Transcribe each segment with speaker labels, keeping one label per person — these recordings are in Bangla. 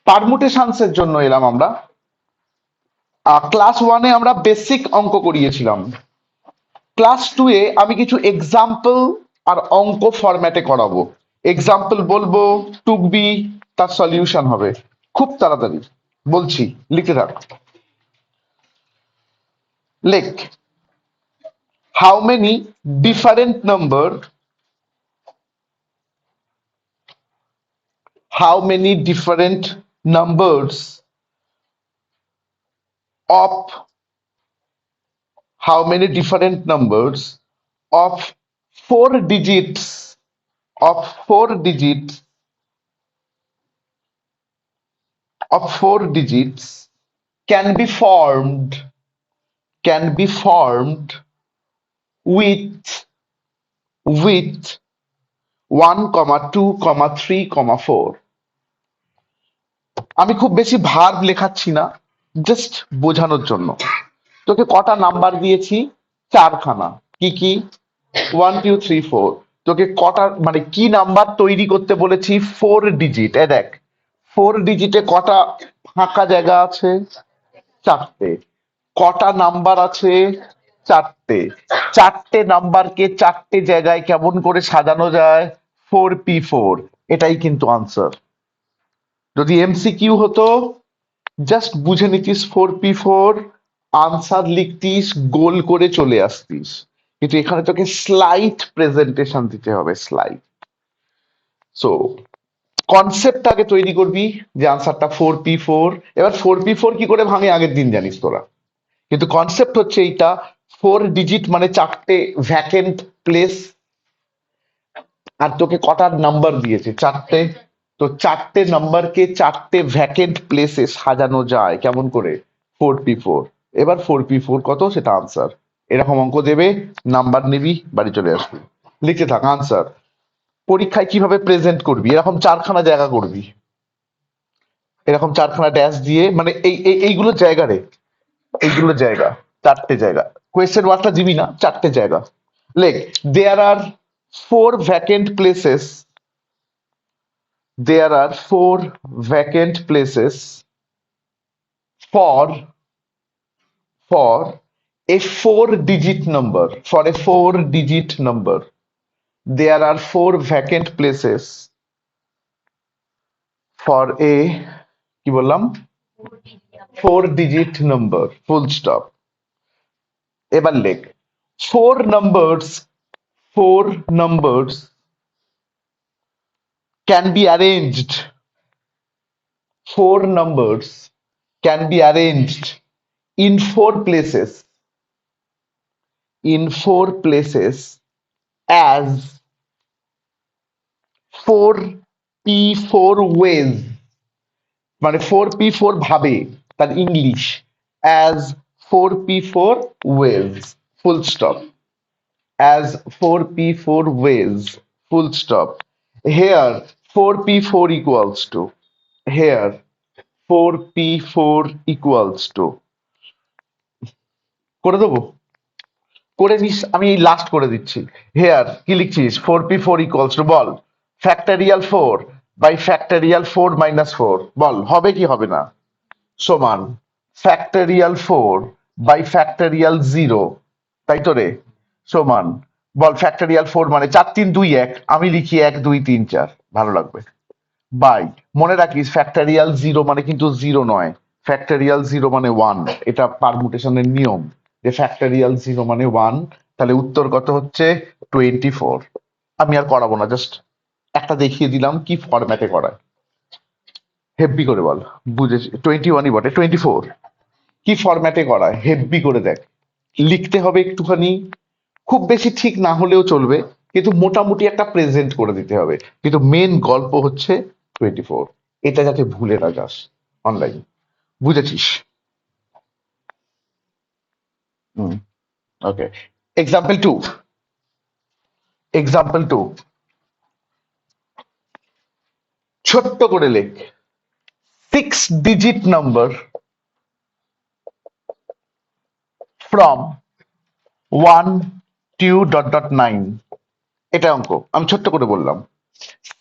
Speaker 1: পারমুটেশনস এর জন্য এলাম আমরা। ক্লাস ওয়ানে আমরা বেসিক অঙ্ক করিয়েছিলাম। ক্লাস টু এ আমি কিছু এক্সাম্পল আর অঙ্ক ফরম্যাটে করাবো। এক্সাম্পল বলবো, টুকবি, তার সলিউশন হবে। খুব তাড়াতাড়ি বলছি, লিখে থাক। লেখ, how many different number, how many different numbers of how many different numbers of four digits four digits four digits can be formed with 1, 2, 3, 4। আমি খুব বেশি ভার্ব লেখাচ্ছি না, জাস্ট বোঝানোর জন্য। তোকে কটা নাম্বার দিয়েছি? 4খানা। কি কি? 1, 2, 3, 4। তোকে কটা মানে কি নাম্বার তৈরি করতে বলেছি? 4 ডিজিট। এ দেখ, 4 ডিজিটে কটা ফাঁকা জায়গা আছে? 4টে। কটা নাম্বার আছে? 4টে। 4টে নাম্বারকে 4টে জায়গায় কেমন করে সাজানো যায়? 4p4। এটাই কিন্তু আনসার। যদি এমসিকিউ হতো, জাস্ট বুঝে নিতিস 4p4, আনসার লিখতিস, গোল করে চলে আসতিস। কিন্তু এখানে তোকে স্লাইট প্রেজেন্টেশন দিতে হবে, স্লাইট। সো কনসেপ্ট আগে তৈরি করবি যে আনসারটা 4p4। এবার 4p4 কি করে ভাঙে আগের দিন জানিস তোরা, কিন্তু কনসেপ্ট হচ্ছে এইটা। 4 ডিজিট মানে 4টে ভ্যাকেন্ট প্লেস। আর তোকে কটার নাম্বার দিয়েছে? 4টে। তো 4টে নাম্বারকে 4টে ভ্যাকেন্ট প্লেসে সাজানো যায় কেমন করে? 4p4। এবার 4p4 কত সেটা আনসার। এরকম অঙ্ক দেবে, নাম্বার নিবি, বাড়ি চলে আসবি, লিখতে থাক আনসার। পরীক্ষায় কিভাবে প্রেজেন্ট করবি? এরকম 4খানা জায়গা করবি, এরকম 4খানা ড্যাশ দিয়ে, মানে এইগুলো জায়গা রে, এইগুলো জায়গা, 4টে জায়গা। কোয়েশ্চেন ওয়ার্ডটা দিবি না, 4টে জায়গা। লেখ, দেয়ার আর 4 vacant places, there are 4 vacant places for a 4 digit number, for a 4 digit number. There are 4 vacant places for a, কি বললাম, 4 digit number, full stop। এবার লেখ, four numbers can be arranged, 4 numbers can be arranged in 4 places, as 4p4 ways, মানে 4p4 ভাবে, তার English as 4p4 ways, full stop, as 4p4 ways, full stop। Here 4p4 equals to, here 4p4 equals to, করে দেবো? করে নিস, আমি লাস্ট করে দিচ্ছি। হেয়ার কি লিখছিস? 4p4 equals to, বল, ফ্যাক্টরিয়াল 4 বাই ফ্যাক্টরিয়াল 4 মাইনাস 4, বল হবে কি হবে না? সমান ফ্যাক্টরিয়াল 4 বাই ফ্যাক্টরিয়াল 0, তাই তো রে? সমান, বল ফ্যাক্টরিয়াল 4 মানে 4 3 2 1, আমি লিখি 1 2 3 4, ভালো লাগবে। বাই, মনে রাখিস ফ্যাক্টরিয়াল 0 মানে কিন্তু 0 নয়, ফ্যাক্টরিয়াল 0 মানে 1। এটা পারমুটেশনের নিয়ম, যে ফ্যাক্টরিয়াল 0 মানে 1। তাহলে উত্তর কত হচ্ছে? 24। আমি আর করাবো না, জাস্ট একটা দেখিয়ে দিলাম কি ফরম্যাটে করায়। হেব্বি করে বল, বুঝেছি? 21ই বটে, 24 কি ফরম্যাটে করায় হেব্বি করে দেখ। লিখতে হবে একটুখানি, খুব বেশি ঠিক না হলেও চলবে, কিন্তু মোটামুটি একটা প্রেজেন্ট করে দিতে হবে। কিন্তু মেন গল্প হচ্ছে 24, এটা যাতে ভুলে না যাস অনলাইন। বুঝেছিস? ওকে। এক্সাম্পল টু, ছোট্ট করে লেখ, 6 digit number from 1 to .9। এটা অঙ্ক, আমি ছোট্ট করে বললাম।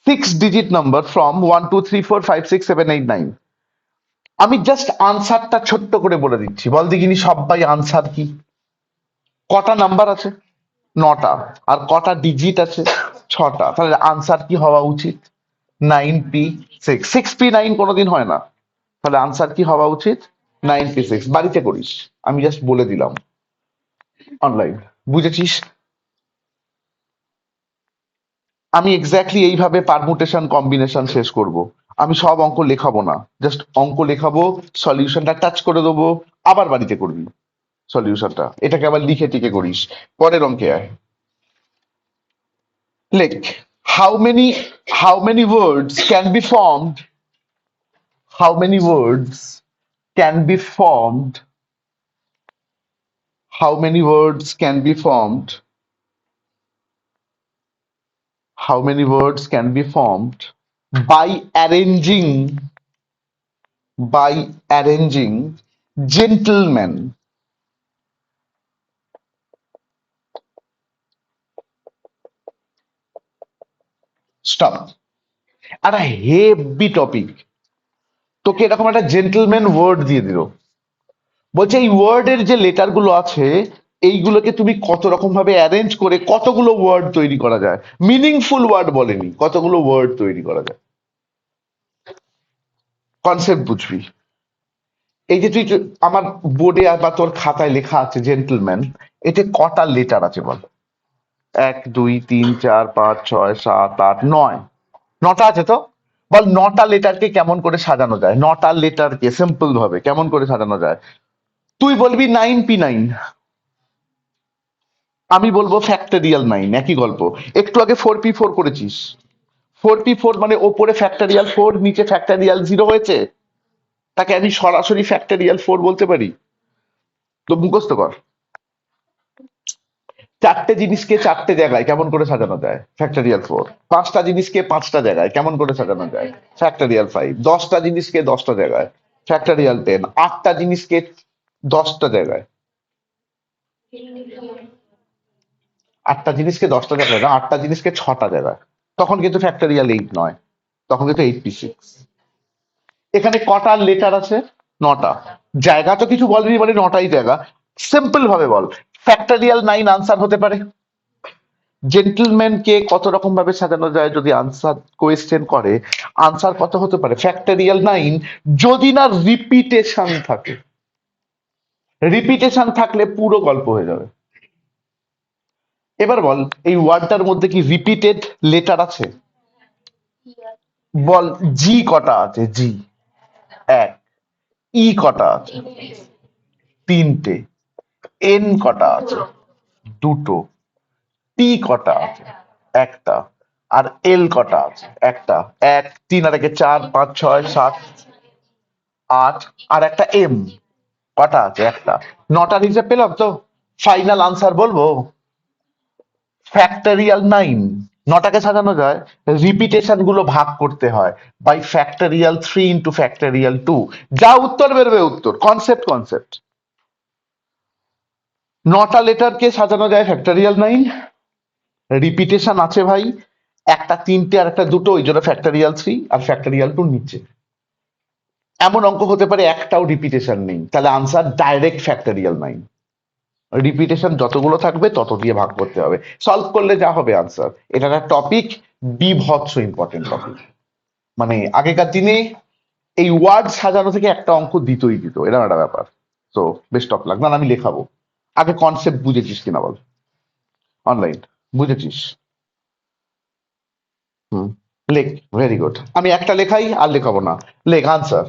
Speaker 1: 6 digit number from 1 2 3 4 5 6 7 8 9। আমি জাস্ট আনসারটা ছোট্ট করে বলে দিচ্ছি, বল দেখিনি সবাই আনসার কি? কটা নাম্বার আছে? 9টা। আর কটা ডিজিট আছে? 6টা। তাহলে আনসার কি হওয়া উচিত? 9p6। 6p9 কোনোদিন হয় না। তাহলে আনসার কি হওয়া উচিত? 9p6। বাড়িতে করিস, আমি জাস্ট বলে দিলাম। অনলাইন, বুঝেছিস? আমি এক্স্যাক্টলি এইভাবে পারমুটেশন কম্বিনেশন শেষ করব। আমি সব অঙ্ক লেখাবো না, জাস্ট অঙ্ক লেখাবো, সলিউশনটা টাচ করে দেবো, আবার বাড়িতে করবি সলিউশনটা। এটাকে আবার লিখে টিকে করিস। পরের অঙ্কে আয়। লেখ, how many words can be formed, how many words can be formed, how many words can be formed, how many words can be formed by arranging gentlemen. Stop. একটা হেভি টপিক, তোকে এরকম একটা জেন্টলম্যান ওয়ার্ড দিয়ে দিল, বলছে এই ওয়ার্ডের যে লেটার গুলো আছে এইগুলোকে তুমি কত রকম ভাবে অ্যারেঞ্জ করে কতগুলো ওয়ার্ড তৈরি করা যায়। মিনিংফুল ওয়ার্ড বলেনি, কতগুলো ওয়ার্ড তৈরি করা যায়। কনসেপ্ট বুঝবি। এই যে তুই আমার বোর্ডে বা তোর খাতায় লেখা আছে জেন্টলম্যান, এতে কটা লেটার আছে বল? 1 2 3 4 5 6 7 8 9। 9টা আছে তো? বল 9টা লেটারকে কেমন করে সাজানো যায়? 9টা লেটারকে সিম্পল ভাবে কেমন করে সাজানো যায়? তুই বলবি 9p9, আমি বলবো ফ্যাক্টরিয়াল 9, একই গল্প। একটু আগে 4p4 করেছিস, 4p4 মানে ওপরে ফ্যাক্টরিয়াল 4 নিচে ফ্যাক্টরিয়াল 0 হয়েছে, তাকে আমি সরাসরি ফ্যাক্টরিয়াল 4 বলতে পারি। তো মুখস্থ কর, চারটে জিনিসকে চারটে জায়গায় কেমন করে সাজানো যায়? ফ্যাক্টরিয়াল 4। পাঁচটা জিনিসকে পাঁচটা জায়গায় কেমন করে সাজানো যায়? ফ্যাক্টরিয়াল 5। 10টা জিনিসকে 10টা জায়গায় ফ্যাক্টরিয়াল 10। 8টা জিনিসকে 10টা জায়গায়, 8টা জিনিসকে 10টা জায়গায় না, 8টা জিনিসকে 6টা জায়গায়, তখন কিন্তু ফ্যাক্টরিয়াল 8 নয়, তখন কিন্তু 8p6। এখানে কটা লেটার আছে? 9টা। জায়গা তো কিছু বলেনি, মানে 9টাই জায়গা। সিম্পল ভাবে বল, ফ্যাক্টরিয়াল 9 আনসার হতে পারে। জেন্টলম্যান কে কত রকম ভাবে সাজানো যায় যদি আনসার কোয়েশ্চেন করে, আনসার কত হতে পারে? ফ্যাক্টরিয়াল 9, যদি না রিপিটেশন থাকে। রিপিটেশন থাকলে পুরো গল্প হয়ে যাবে। এবার বল, এই ওয়ার্ডটার মধ্যে কি রিপিটেড লেটার আছে? বল, জি কটা আছে? জি 1। ই কটা আছে? 3টে। এন কটা আছে? 2টো। টি কটা আছে? 1টা। আর এল কটা আছে? 1টা। 1 3 আর 1 4 5 6 7 8। আর একটা এম কটা আছে? 1টা। 9টার হিসেব পেলাম তো। ফাইনাল আনসার বলবো ফ্যাক্টরিয়াল 9। 9টাকে সাজানো যায়, রিপিটেশন গুলো ভাগ করতে হয় বাই ফ্যাক্টরিয়াল 3 ইন্টু ফ্যাক্টরিয়াল 2। যা উত্তর বেরোবে উত্তর। Concept concept. 9টা লেটারকে সাজানো যায় ফ্যাক্টরিয়াল 9, রিপিটেশন আছে ভাই, একটা 3টে আর একটা 2টো, ওই জন্য ফ্যাক্টরিয়াল 3 আর ফ্যাক্টরিয়াল 2 নিচে। এমন অঙ্ক হতে পারে একটাও রিপিটেশন নেই, তাহলে আনসার ডাইরেক্ট ফ্যাক্টরিয়াল 9। রিপিটেশন যতগুলো থাকবে তত দিয়ে ভাগ করতে হবে, সলভ করলে যা হবে আনসার। এটা একটা টপিক, বিভৎস ইম্পর্টেন্ট টপিক। মানে আগেকার দিনে এই ওয়ার্ড সাজানো থেকে একটা অঙ্ক দিতই দিত, এরকম একটা ব্যাপার। তো বেস্ট অফ লাক। না আমি লেখাবো, আগে কনসেপ্ট বুঝেছিস কিনা বল। অনলাইন, বুঝেছিস? হুম, লেখ। Very good. আমি একটা লেখাই আর লেখাবো না। লেখ answer.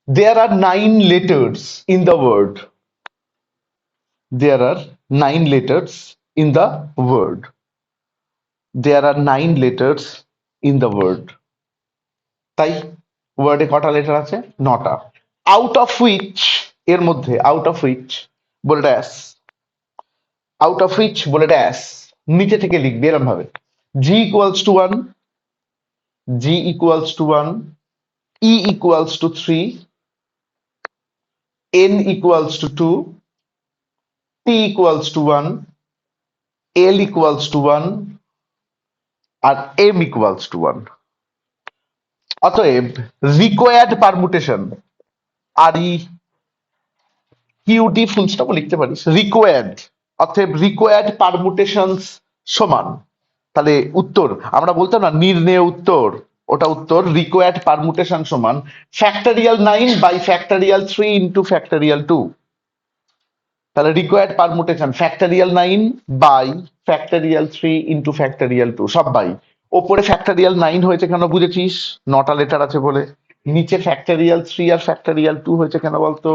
Speaker 1: There are 9 letters in the word. There are 9 letters in the word. There are 9 letters in the word. তাই ওয়ার্ডে কটা লেটার আছে? 9টা। আউট অফ হুইচ, এর মধ্যে আউট অফ হুইচ বলে ড্যাশ, আউট অফ হুইচ বলে ড্যাশ, নিচে থেকে লিখবি এরকম ভাবে। G equals to 1, G equals to 1, E equals to 3, n equals to 2, t equals to 1, l equals to 1 আর m equals to 1। অতএব রিকোয়ার্ড পারমুটেশন, REQD ফুল স্টপও লিখতে পারিস, রিকোয়ার্ড, অতএব রিকোয়ার্ড পারমুটেশনস সমান, তাহলে উত্তর আমরা বলতাম না নির্ণেয় উত্তর, ওটা উত্তর রিকোয়ার্ড পারমুটেশন সমান factorial 9 by factorial 3 into factorial 2। তাহলে required permutation factorial 9 by factorial 3 into factorial 2 সব বাই। ওপরে ফ্যাক্টরিয়াল 9 হয়েছে কেন বুঝেছিস? 9টা লেটার আছে বলে। নিচে ফ্যাক্টরিয়াল 3 আর ফ্যাক্টরিয়াল 2 হয়েছে কেন বলতো?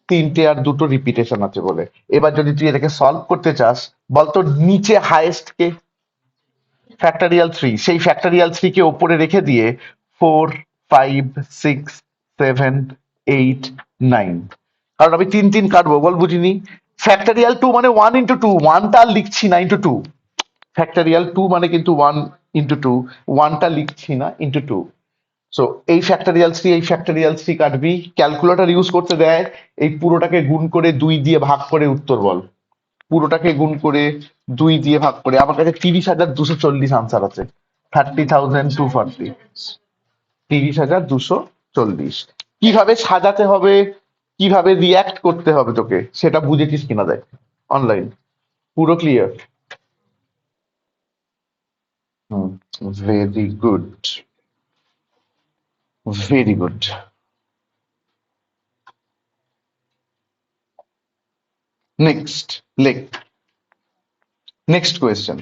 Speaker 1: 3টে আর 2টো রিপিটেশন আছে বলে। এবার যদি তুই এটাকে সলভ করতে চাস, বলতো নিচে হাইয়েস্ট কে? ফ্যাক্টরিয়াল 3, সেই ফ্যাক্টরিয়াল 3 কে ওপরে রেখে দিয়ে 4 5 6 7 8 9, কারণ আমি 3 3 কাটবো, বল বুঝিনি। ফ্যাক্টরিয়াল 2 মানে 1 ইন্টু 2, 1টা আর লিখছি না ইন্টু 2। ফ্যাক্টরিয়াল 2 মানে কিন্তু 1 ইন্টু 2, 1টা লিখছি না ইন্টু 2। সো এই ফ্যাক্টরিয়াল 3 এই ফ্যাক্টরিয়াল 3 কাটবি, ক্যালকুলেটর ইউজ করতে দেয়, এই পুরোটাকে গুণ করে 2 দিয়ে ভাগ করে উত্তর বল। পুরোটাকে গুণ করে 2 দিয়ে ভাগ করে আমার কাছে 30,240 আনসার আছে। 30,240, 30,240। কিভাবে সাজাতে হবে, কিভাবে রিয়াক্ট করতে হবে তোকে সেটা বুঝেছিস কিনা দেখ অনলাইন, পুরো clear? Very good, very good. Next লেখ, নেক্সট কোয়েশ্চেন।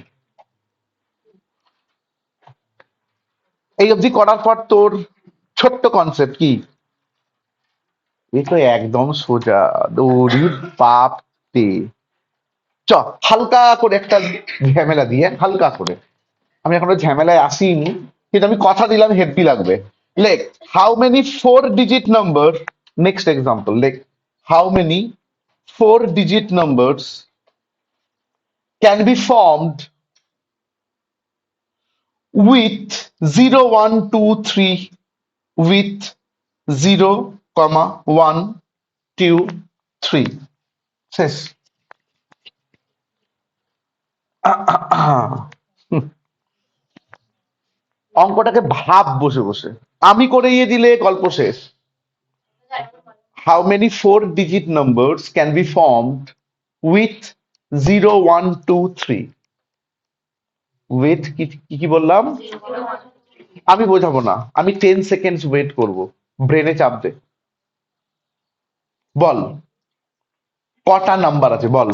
Speaker 1: এই অবধি করার পর তোর ছোট্ট কনসেপ্ট কি? এ তো একদম সোজা, দৌড়ি বাপ রে। চ হালকা করে একটা ঝামেলা দিয়ে, হালকা করে, আমি এখনো ঝামেলায় আসিনি কিন্তু আমি কথা দিলাম হেভি লাগবে। লেখ, how many 4 digit number, next example লেখ, how many 4 digit numbers can be formed with 0 1 2 3 with 0 1 2 3। শেষ। অঙ্কটাকে ভাব বসে বসে, আমি করিয়ে দিলে গল্প শেষ। How many 4 digit numbers can be formed with 0 1 2 3? Wait, কি কি কি বললাম? আমি বোঝাবো না, আমি 10 seconds ওয়েট করব, ব্রেনে চাপ দে। বল কটা নাম্বার আছে বল।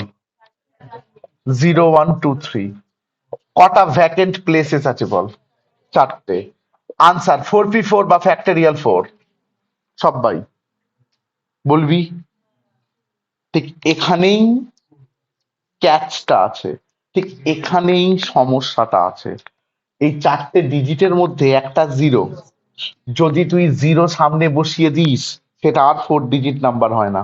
Speaker 1: 0 1 2 3। কটা ভ্যাকেন্ট প্লেসেস আছে বল। 4টে। আনসার 4p4 বা ফ্যাক্টরিয়াল 4, সবাই বলবি। ঠিক এখানেই ক্যাচটা আছে, ঠিক এখানেই সমস্যাটা আছে। এই 4টে ডিজিটের মধ্যে একটা 0, যদি তুই 0 সামনে বসিয়ে দিস সেটা আর 4 digit নাম্বার হয় না,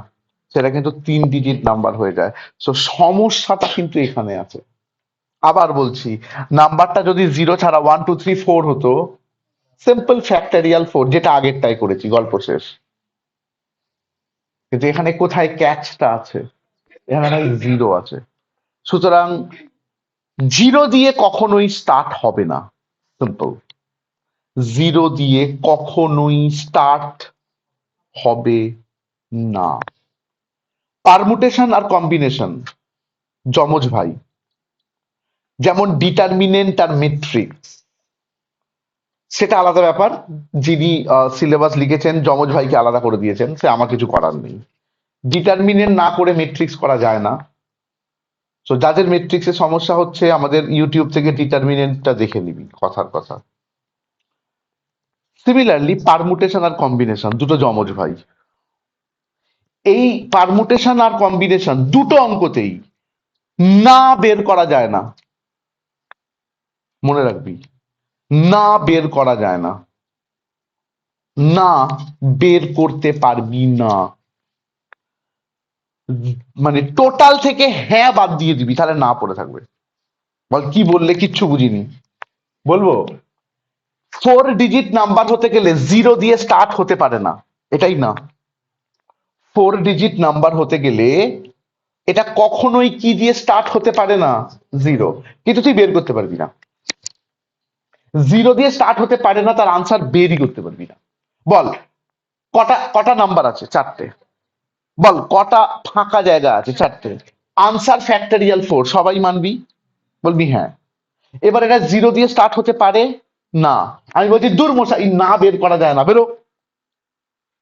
Speaker 1: সেটা কিন্তু 3 digit নাম্বার হয়ে যায়। তো সমস্যাটা কিন্তু এখানে আছে। আবার বলছি, নাম্বারটা যদি 0 ছাড়া 1 2 3 4 হতো, সিম্পল ফ্যাক্টরিয়াল 4, যেটা আগেরটাই করেছি, গল্প শেষ। কিন্তু এখানে কোথায় ক্যাচটা আছে? এখানে 0 আছে। সুতরাং 0 দিয়ে কখনোই স্টার্ট হবে না, সিম্পল। 0 দিয়ে কখনোই স্টার্ট হবে না। পারমুটেশন আর কম্বিনেশন যমজ ভাই, যেমন ডিটারমিনেন্ট আর মেট্রিক্স, সেটা আলাদা ব্যাপার। যিনি সিলেবাস লিখেছেন যমজ ভাইকে আলাদা করে দিয়েছেন, সে আমার কিছু করার নেই। ডিটারমিনেন্ট না করে মেট্রিক্স করা যায় না। তো যাদের মেট্রিক্সের সমস্যা হচ্ছে, আমাদের ইউটিউব থেকে ডিটারমিনেন্টটা দেখে নিবি, কথার কথা। সিমিলারলি পারমুটেশন আর কম্বিনেশন দুটো যমজ ভাই। এই পারমুটেশন আর কম্বিনেশন দুটো অঙ্কতেই না বের করা যায় না, মনে রাখবি, না বের করা যায় না, না বের করতে পারবি না। মানে টোটাল থেকে হ্যাঁ বাদ দিয়ে দিবি, তাহলে না পড়ে থাকবে। বল কি বললে, কিচ্ছু বুঝিনি। বলবো, 4 digit নাম্বার হতে গেলে 0 দিয়ে স্টার্ট হতে পারে না, এটাই না। 4 digit নাম্বার হতে গেলে এটা কখনোই কি দিয়ে স্টার্ট হতে পারে না? 0। কিন্তু তুই বের করতে পারবি না। 0 দিয়ে স্টার্ট হতে পারে না, তার আনসার বেরই করতে পারবি না। বল কটা কটা নাম্বার আছে? চারটে। বল কটা ফাঁকা জায়গা আছে? চারটে। আনসার ফ্যাক্টরিয়াল 4, সবাই মানবি? বলবি হ্যাঁ। এবার এটা জিরো দিয়ে স্টার্ট হতে পারে না। আমি বলছি দূর মশাই, না বের করা যায় না, বেরো।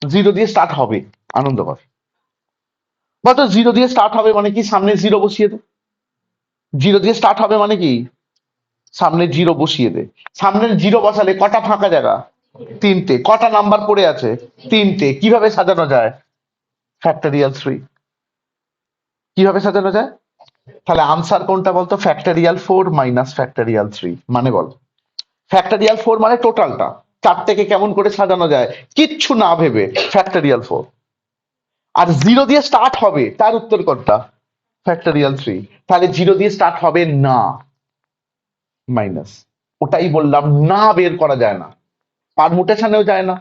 Speaker 1: জিরো দিয়ে স্টার্ট হবে। আনন্দ কর। বলতো জিরো দিয়ে স্টার্ট হবে মানে কি? সামনে জিরো বসিয়ে দে। জিরো দিয়ে স্টার্ট হবে মানে কি? সামনে জিরো বসিয়ে দে। সামনের জিরো বসালে কটা ফাঁকা জায়গা? তিনটে। কটা নাম্বার পড়ে আছে? তিনটে। কিভাবে সাজানো যায়? ফ্যাক্টরিয়াল 3। কিভাবে সাজানো যায়? তাহলে আনসার কোনটা বলতো? Factorial 4 minus factorial 3। মানে বল, ফ্যাক্টরিয়াল 4 মানে টোটালটা। চারটেকে কেমন করে সাজানো যায় কিচ্ছু না ভেবে? ফ্যাক্টরিয়াল 4। আর জিরো দিয়ে স্টার্ট হবে, তার উত্তর কোনটা? ফ্যাক্টরিয়াল 3। তাহলে জিরো দিয়ে স্টার্ট হবে না, মাইনাস। ওটাই বললাম, না বের করা যায় না। পারমুটেশনেও যায় না।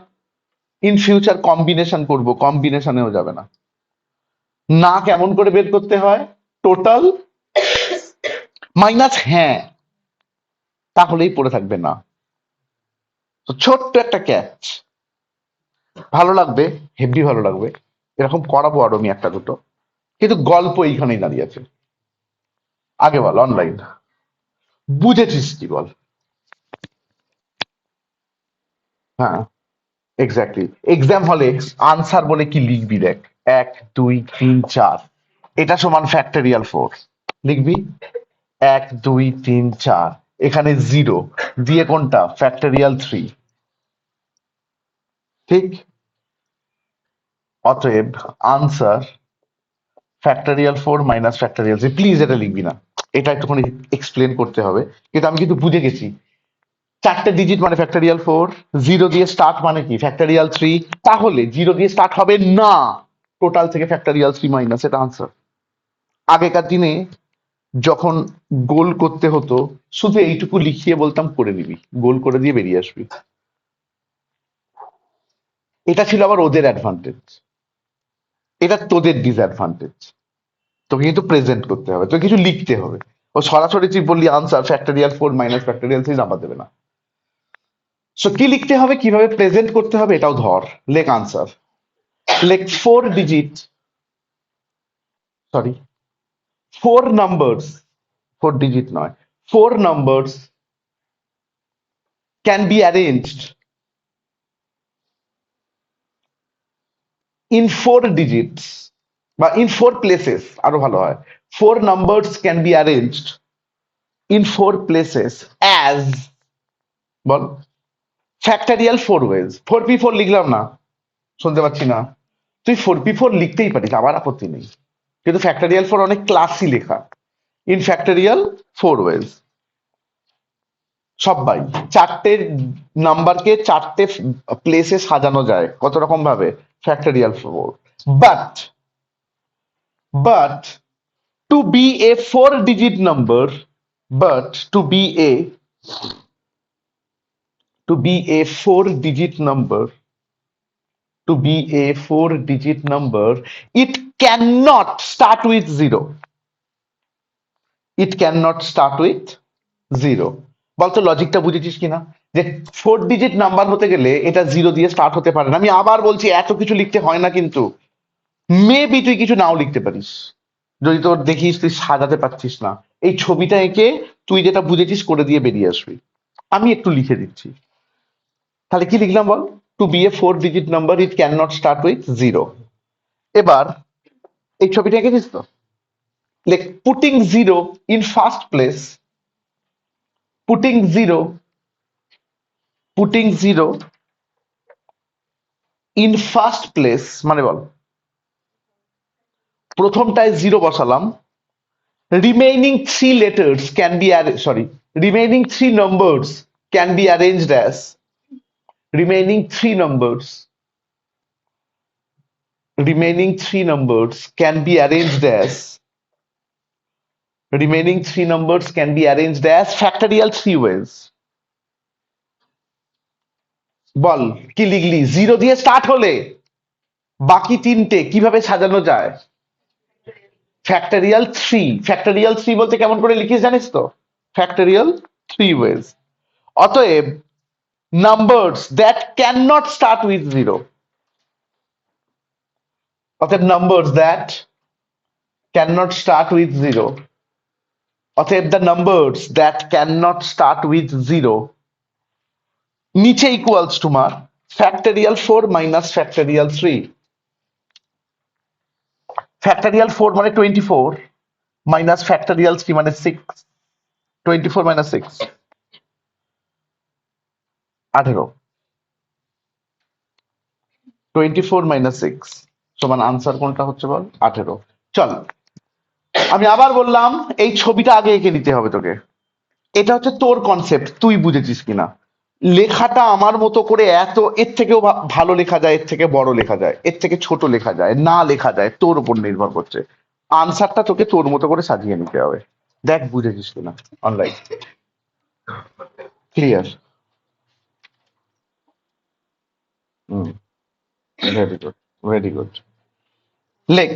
Speaker 1: ইন ফিউচার কম্বিনেশন করব, কম্বিনেশনেও যাবে না। না কেমন করে বের করতে হয়? টোটাল মাইনাস হ্যাঁ, তাহলেই পড়ে থাকবে না। তো ছোট্ট একটা ক্যাচ, ভালো লাগবে, হেভি ভালো লাগবে। এরকম করাবো আরো আমি একটা দুটো, কিন্তু গল্প এইখানেই দাঁড়িয়ে আছে। আগে বল, অনলাইন বুঝেছিস কি বল? হ্যাঁ, এক্স্যাক্টলি। এক্সাম হলে আনসার বলে কি লিখবি দেখ, 1 2 3 4, এটা সমান ফ্যাক্টরিয়াল 4 লিখবি। 1 2 3 4, এখানে জিরো দিয়ে কোনটা? ফ্যাক্টরিয়াল 3। ঠিক? অতএব answer factorial 4 minus factorial 3। Please এটা লিখবি না, এটা একটুখানি এক্সপ্লেন করতে হবে। কিন্তু আমি কিন্তু বুঝে গেছি, চারটে ডিজিট মানে ফ্যাক্টরিয়াল 4, জিরো দিয়ে স্টার্ট মানে কি? ফ্যাক্টরিয়াল 3। তাহলে জিরো দিয়ে স্টার্ট হবে না, টোটাল থেকে ফ্যাক্টরিয়াল 3 মাইনাস, এটা আনসার। আগেকার দিনে যখন গোল করতে হতো, শুধু এইটুকু লিখিয়ে বলতাম করে নিবি, গোল করে দিয়ে বেরিয়ে আসবি। এটা ছিল আবার ওদের অ্যাডভান্টেজ, এটা তোদের ডিসঅ্যাডভান্টেজ। তোকে কিন্তু প্রেজেন্ট করতে হবে, তোকে কিছু লিখতে হবে। ও সরাসরি তুই বললি answer factorial 4 minus factorial 3, number দেবে না। সো কি লিখতে হবে, কিভাবে প্রেজেন্ট করতে হবে এটাও ধর। লেখ আনসার, লেখ 4 ডিজিট, সরি 4 নাম্বারস, 4 ডিজিট নয়, 4 numbers can be arranged in 4 digits, বা ইন 4 প্লেসেস, আরো ভালো হয়। 4 numbers can be arranged in 4 places as, বল, ফ্যাক্টরিয়াল 4 ওয়েজ। 4p4 লিখলাম না, শুনতে পাচ্ছি না। তুই 4p4 লিখতেই পারিস, আমার আপত্তি নেই, কিন্তু ফ্যাক্টরিয়াল 4 অনেক ক্লাসি লেখা। ইন ফ্যাক্টরিয়াল 4 ওয়েজ, সবাই চারটে নাম্বারকে চারটে প্লেসে সাজানো যায় কত রকম ভাবে? Factorial 4। But but to be a 4 digit number, but to be a 4 digit number, to be a 4 digit number, it cannot start with 0. It cannot start with 0. বলতো লজিকটা বুঝেছিস কিনা? যে 4 ডিজিট নাম্বার হতে গেলে এটা জিরো দিয়ে স্টার্ট হতে পারে না। আমি আবার বলছি, এত কিছু লিখতে হয় না, কিন্তু মেবি তুই কিছু নাও লিখতে পারিস যদি তোর দেখিস তুই সাজাতে পারছিস না। এই ছবিটা এঁকে তুই যেটা বুঝেছিস করে দিয়ে বেরিয়ে আসবি। আমি একটু লিখে দিচ্ছি। তাহলে কি লিখলাম বল? To be a 4 digit number, it can not start with 0। এবার এই ছবিটা এঁকেছিস তো? Like putting zero in first place, putting zero putting zero in first place মানে বল, প্রথমটায় জিরো বসালাম, remaining 3 letters can be sorry, remaining 3 numbers can be arranged as, রিমেইনিং 3 numbers, remaining 3 numbers can be arranged as, remaining 3 numbers can be arranged as factorial 3 ways. বল কি লিখলি? জিরো দিয়ে স্টার্ট হলে বাকি তিনটে কিভাবে সাজানো যায়? ফ্যাক্টরিয়াল 3। ফ্যাক্টরিয়াল 3 বলতে কেমন করে লিখিস জানিস তো? Factorial 3 ways। অতএব numbers that can not start with 0, অতএব numbers that cannot start with zero, অতএব the numbers that cannot start with zero নিচে equals তোমার factorial 4 minus factorial 3. factorial 4 মানে 24 minus factorial 3 মানে 6. 24 minus 6 18. 24 minus 6 সমান আনসার কোনটা হচ্ছে বল? 18. চল আমি আবার বললাম এই ছবিটা আগে এঁকে নিতে হবে তোকে। এটা হচ্ছে তোর কনসেপ্ট, তুই বুঝেছিস কিনা। লেখাটা আমার মতো করে এত এর থেকেও ভালো লেখা যায়, এর থেকে বড় লেখা যায়, এর থেকে ছোট লেখা যায়, না লেখা যায়, তোর উপর নির্ভর করছে। আনসারটা তোকে তোর মতো করে সাজিয়ে নিতে হবে। দেখ বুঝেছিস কিনা। Online clear? Very good, very good. লেখ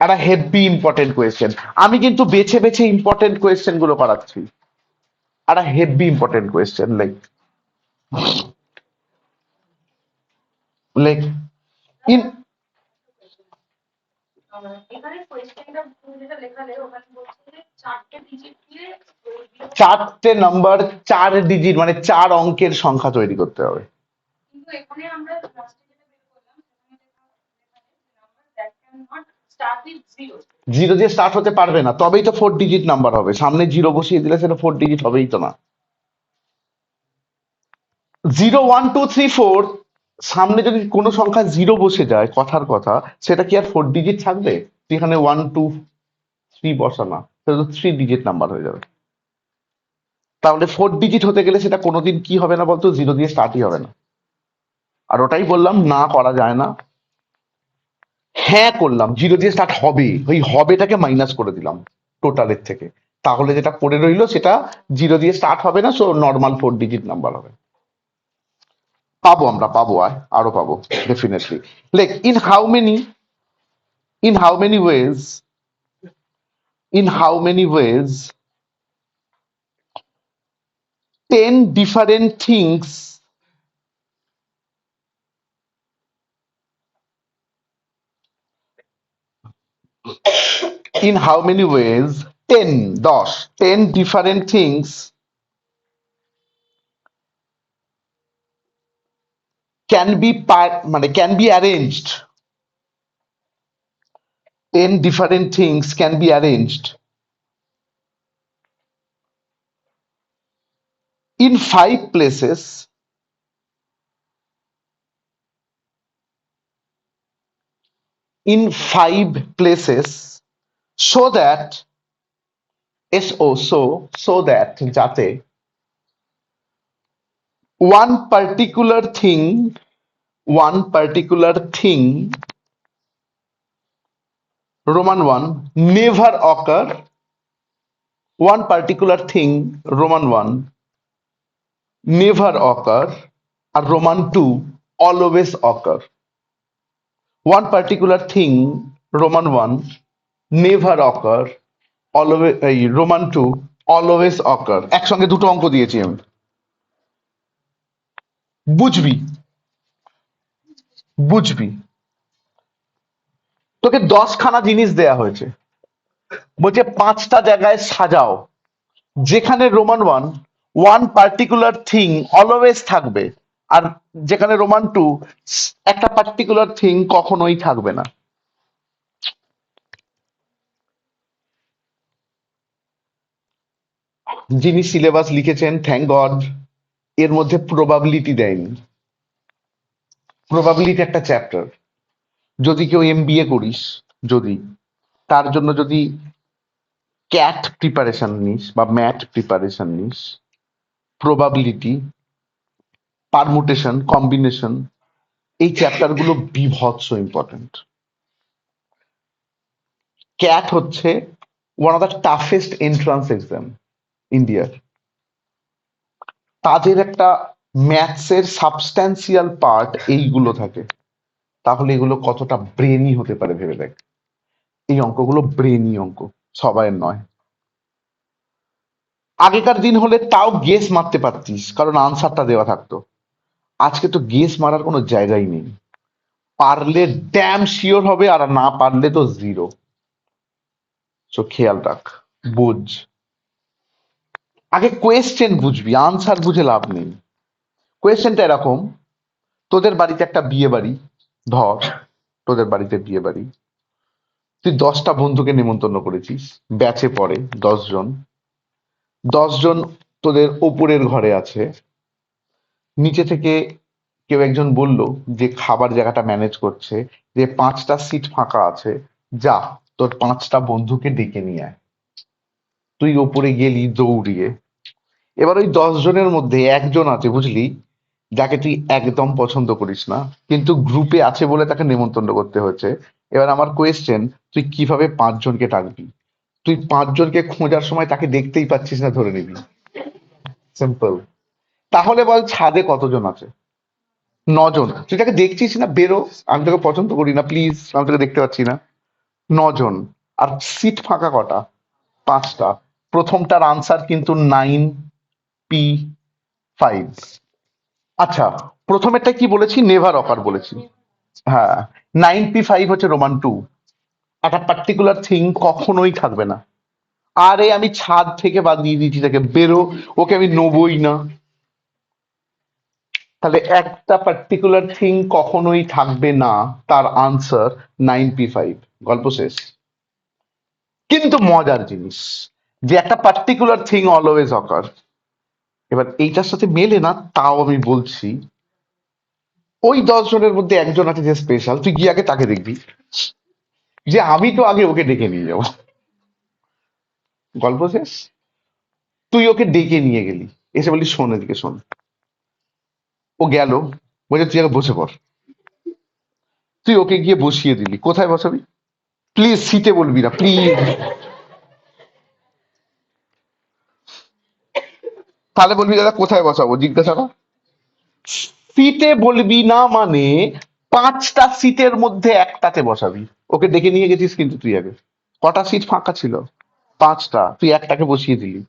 Speaker 1: একটা হেভি ইম্পর্টেন্ট কোয়েশ্চেন। আমি কিন্তু বেছে বেছে ইম্পর্টেন্ট কোয়েশ্চেন গুলো করাচ্ছি। একটা হেভি ইম্পর্টেন্ট কোয়েশ্চেন লেখ। লেখ ইন চারটে নাম্বার, 4 ডিজিট মানে 4 অঙ্কের সংখ্যা তৈরি করতে হবে। জিরো দিয়ে স্টার্ট হতে পারবে না, তবেই তো 4 ডিজিট নাম্বার হবে। সামনে জিরো বসিয়ে দিলে সেটা 4 ডিজিট হবেই তো না। 0 1 2 3 4 সামনে যদি কোনো সংখ্যা জিরো বসে যায়, কথার কথা, সেটা কি আর 4 ডিজিট থাকবে? তুই এখানে 1 2 3 বসা না, সেটা তো 3 ডিজিট নাম্বার হয়ে যাবে। তাহলে 4 ডিজিট হতে গেলে সেটা কোনোদিন কি হবে না বলতো? জিরো দিয়ে স্টার্টই হবে না। আর ওটাই বললাম না করা যায় না। হ্যাঁ করলাম, জিরো দিয়ে স্টার্ট হবে, ওই হবেটাকে মাইনাস করে দিলাম টোটালের থেকে। তাহলে যেটা পড়ে রইলো সেটা জিরো দিয়ে স্টার্ট হবে না, সো নর্মাল 4 ডিজিট নাম্বার হবে। পাবো আমরা, পাবো, আরো পাবো definitely. Like in how many ways in how many ways 10 different things in how many ways 10 different things can be arranged, 10 different things can be arranged in 5 places so that so that যাতে one particular thing Roman 1 never occur, one particular thing Roman 1 never occur, আর Roman 2 always occur. One particular thing Roman 1 never occur, always Roman 2 always occur. একসঙ্গে দুটো অঙ্ক দিয়েছি আমি, বুঝবি বুঝবি। তোকে 10খানা জিনিস দেয়া হয়েছে, বলছে 5টা জায়গায় সাজাও যেখানে রোমান 1 পার্টিকুলার থিং অলওয়েজ থাকবে, আর যেখানে রোমান 2 একটা পার্টিকুলার থিং কখনোই থাকবে না। যিনি সিলেবাস লিখেছেন থ্যাংক গড এর মধ্যে প্রবাবিলিটি দেয়নি। প্রবাবিলিটি একটা চ্যাপ্টার, যদি কেউ এমবিএ করিস, যদি তার জন্য যদি ক্যাট প্রিপারেশন নিস বা ম্যাট প্রিপারেশন নিস, প্রবাবিলিটি, পারমুটেশন, কম্বিনেশন, এই চ্যাপ্টার গুলো বিভৎস ইম্পর্টেন্ট। ক্যাট হচ্ছে one of the toughest entrance exam ইন্ডিয়ার। তাদের একটা ম্যাথসের সাবস্ট্যান্সিয়াল পার্ট এইগুলো থাকে। তাহলে এগুলো কতটা ব্রেনি হতে পারে ভেবে দেখ। এই অঙ্কগুলো ব্রেনি অঙ্ক, সবাইয়ের নয়। আগেকার দিন হলে তাও গেস মারতে পারতিস, কারণ আনসারটা দেওয়া থাকতো। আজকে তো গেস মারার কোনো জায়গাই নেই। পারলে ড্যাম শিওর হবে, আর না পারলে তো জিরো। সো খেয়াল রাখ, বুঝ। আগে কোয়েশ্চেন বুঝবি, আনসার বুঝে লাভ নেই। কোয়েশ্চেনটা এরকম, তোদের বাড়িতে একটা বিয়ে বাড়ি, ধর তোদের বাড়িতে বিয়ে বাড়ি, তুই 10টা বন্ধুকে নেমন্তন্ন করেছিস, ব্যাচে পড়ে 10 জন। 10 জন তোদের ওপরের ঘরে আছে, নিচে থেকে কেউ একজন বলল যে খাবার জায়গাটা ম্যানেজ করছে, যে 5টা সিট ফাঁকা আছে, যা তোর 5টা বন্ধুকে ডেকে নিয়ে আয়। তুই ওপরে গেলি দৌড়িয়ে। এবার ওই 10 জনের মধ্যে একজন আছে বুঝলি, যাকে তুই একদম পছন্দ করিস না, কিন্তু গ্রুপে আছে বলে তাকে নেমন্তন্ন করতে হচ্ছে। এবার আমার কোয়েশ্চেন, তুই কিভাবে 5 জনকে ডাকবি? তুই 5 জনকে খোঁজার সময় তাকে দেখতেই পাচ্ছিস না, ধরে নিবি। সিম্পল। তাহলে বল ছাদে কতজন আছে? 9 জন। তুই তাকে দেখছিস না, বেরো। আমি তোকে পছন্দ করি না, প্লিজ, আমি তোকে দেখতে পাচ্ছি না। 9 জন। আর সিট ফাঁকা কটা? 5টা। প্রথমটার আনসার কিন্তু 9p5। আচ্ছা, প্রথমেরটা কি বলেছি? নেভার অকার বলেছি। হ্যাঁ, 9p5 হচ্ছে রোমান 2। একটা পার্টিকুলার থিং কখনোই থাকবে না। আরে আমি ছাদ থেকে বাদ দিয়ে দিয়েছি তাকে, বেরো, ওকে আমি নেবই না। তাহলে একটা পার্টিকুলার থিং কখনোই থাকবে না, তার আনসার 9p5। গল্প শেষ। কিন্তু মজার জিনিস, যে একটা পার্টিকুলার থিং অলওয়েজ অকার, এবার এইটার সাথে মেলে না, তাও আমি বলছি। ওই 10 জনের মধ্যে একজন আছে যে স্পেশাল, তুই গিয়ে আগে তাকে দেখবি, যে আমি তো আগে ওকে ডেকে নিয়ে যাবো। গল্প শেষ। তুই ওকে ডেকে নিয়ে গেলি, এসে বলি শোন এদিকে শোন। ও গেল, বলছে তুই আগে বসে পড়। তুই ওকে গিয়ে বসিয়ে দিলি, কোথায় বসাবি? প্লিজ সিটে বলবি না, প্লিজ। তাহলে বলবি দাদা কোথায় বসাবো, জিজ্ঞাসা কর। সিটে বলবি না মানে 5টা সিটের মধ্যে একটাতে বসাবি। ওকে ডেকে নিয়ে গেছিস কিন্তু তুই আগে। কটা সিট ফাঁকা ছিল? 5টা, তুই একটাকে বসিয়ে দিলি।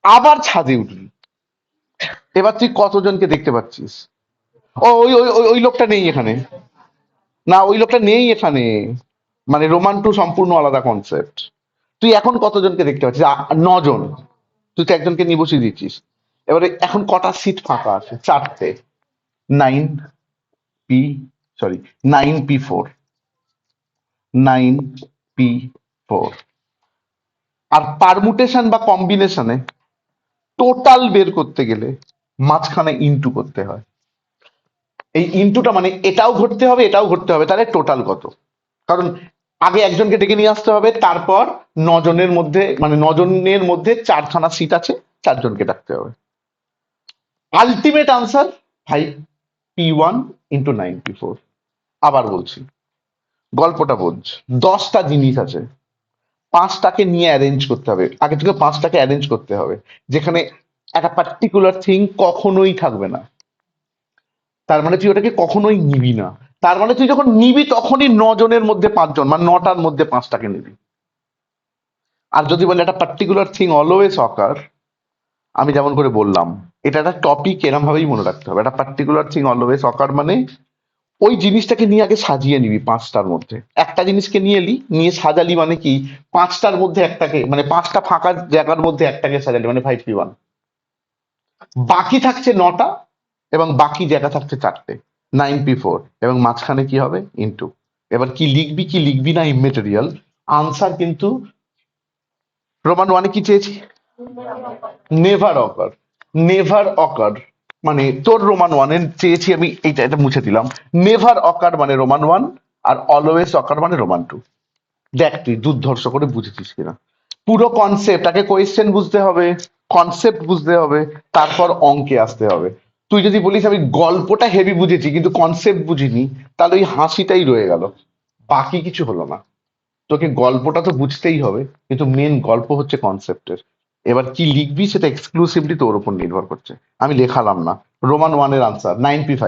Speaker 1: আবার ছাদে উঠলি। এবার তুই কতজনকে দেখতে পাচ্ছিস? ও ওই ওই ওই ওই লোকটা নেই এখানে। না, ওই লোকটা নেই এখানে। মানে রোমান 2 সম্পূর্ণ আলাদা কনসেপ্ট। তুই এখন কতজনকে দেখতে পাচ্ছিস? 9 জন। তুই তো একজনকে নিয়ে বসিয়ে দিচ্ছিস। এবারে এখন কটা সিট ফাঁকা আছে? 4টে। 9p, sorry, 9p4। 9p4। আর পারমুটেশন বা কম্বিনেশনে টোটাল বের করতে গেলে মাঝখানে ইনটু করতে হয়। এই ইনটুটা মানে এটাও ঘটতে হবে, এটাও ঘটতে হবে, তাহলে টোটাল কত? কারণ আগে একজনকে ডেকে নিয়ে আসতে হবে, তারপর 9 জনের মধ্যে, মানে 9 জনের মধ্যে 4খানা সিট আছে, 4 জনকে ডাকতে হবে। Ultimate answer 5p1 × 9p4। আবার বলছি, গল্পটা বোঝ। 10টা জিনিস আছে, 5টাকে নিয়ে অ্যারেঞ্জ করতে হবে, আগে থেকে 5টাকে অ্যারেঞ্জ করতে হবে, যেখানে একটা পার্টিকুলার থিং কখনোই থাকবে না। তার মানে তুই ওটাকে কখনোই নিবি না। তার মানে তুই যখন নিবি তখনই 9 জনের মধ্যে 5 জন, মানে 9টার মধ্যে 5টাকে নিবি। আর যদি বলে একটা পার্টিকুলার থিং অলওয়েজ অকার, আমি যেমন করে বললাম, এটা একটা টপিক, এরম ভাবেই মনে রাখতে হবে। একটা পার্টিকুলার থিং অলওয়েজ অকার মানে ওই জিনিসটাকে নিয়ে আগে সাজিয়ে নিবি 5টার মধ্যে। একটা জিনিসকে নিয়ে এলি, নিয়ে সাজালি মানে কি, 5টার মধ্যে একটাকে, মানে 5টা ফাঁকা জায়গার মধ্যে একটাকে সাজালি, মানে 5p1। বাকি থাকছে 9টা, এবং বাকি জায়গা থাকছে 4টে, 9p4, এবং মাঝখানে কি হবে? ইনটু। এবার কি লিখবি কি লিখবি না ইমেটেরিয়াল, আনসার কিন্তু রোমান 1-এ কি চেয়েছি? নেভার অকার। নেভার অকার মানে তোর রোমান 1-এ চেয়েছি আমি, এইটা এটা মুছে দিলাম। নেভার অকার মানে রোমান 1, আর অলওয়েজ অকার মানে রোমান 2। দেখ তুই দুর্ধর্ষ করে বুঝেছিস কিনা। পুরো কনসেপ্ট, আগে কোয়েশ্চেন বুঝতে হবে, কনসেপ্ট বুঝতে হবে, তারপর অঙ্কে আসতে হবে। তুই যদি বলিস আমি গল্পটা হেভি বুঝেছি কিন্তু কনসেপ্ট বুঝিনি, তাহলে ওই হাসিটাই রয়ে গেল, বাকি কিছু হলো না। তোকে গল্পটা তো বুঝতেই হবে, কিন্তু মেন গল্প হচ্ছে কনসেপ্টের। এবার কি লিখবি সেটা এক্সক্লুসিভলি তোর উপর নির্ভর করছে, আমি লেখালাম না। রোমান 1-এর আনসার 9p5।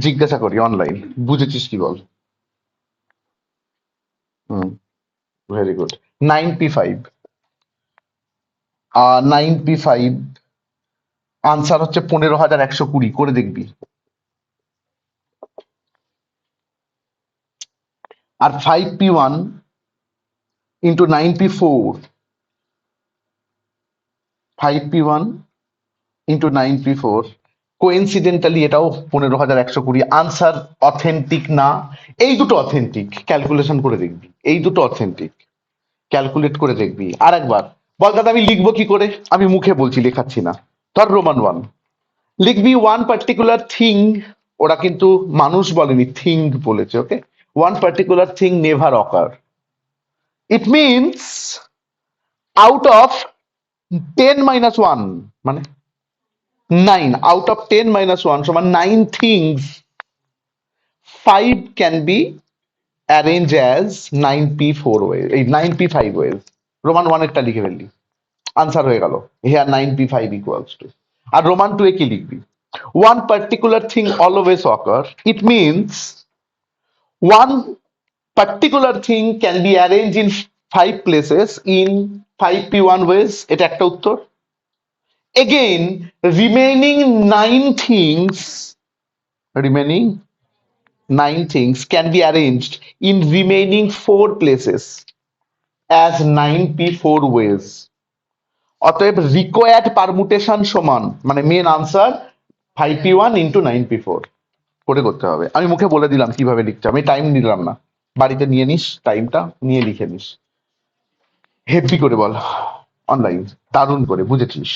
Speaker 1: জিজ্ঞাসা করি অনলাইন, বুঝেছিস কি বল? Hmm, very good. 9p5। 9p5 answer হচ্ছে 15,120, করে দেখবি। আর 5p1 into 9p4, 5p1 into 9p4, coincidentally এটাও 15,120। আনসার অথেন্টিক না? এই দুটো অথেন্টিক, ক্যালকুলেশন করে দেখবি। এই দুটো অথেন্টিক, ক্যালকুলেট করে দেখবি। আর একবার বল দাদা আমি লিখবো কি করে? আমি মুখে বলছি, লেখাচ্ছি না। ধর রোমান 1 লিখবি, ওয়ান পার্টিকুলার থিং, ওরা কিন্তু মানুষ বলেনি, থিং বলেছে, okay? One particular thing never occur. It means out of 10 - 1 মানে 9, out of 10 - 1 সমান 9 things, 5 can be arranged as 9p4 ways, এই 9p5 ways। রোমান 1 এরটা লিখে ফেললি, আনসার হয়ে গেল। here 9p5 equals to। আর রোমান 2 এ কি লিখবি? one particular thing always occur, it means one particular thing can be arranged in 5 places in 5p1 ways, এটা একটা উত্তর। again remaining 9 things can be arranged in remaining 4 places as 9p4 ways। অতএব রিকোয়ার্ড পারমুটেশন সমান, মানে main answer 5p1 into 9p4 করে করতে হবে। আমি মুখে বলে দিলাম কিভাবে লিখতে, আমি টাইম নিলাম না, বাড়িতে নিয়ে নিস, টাইমটা নিয়ে লিখে নিস। হেভি করে বল, অনলাইন দারুণ করে বুঝেছিস।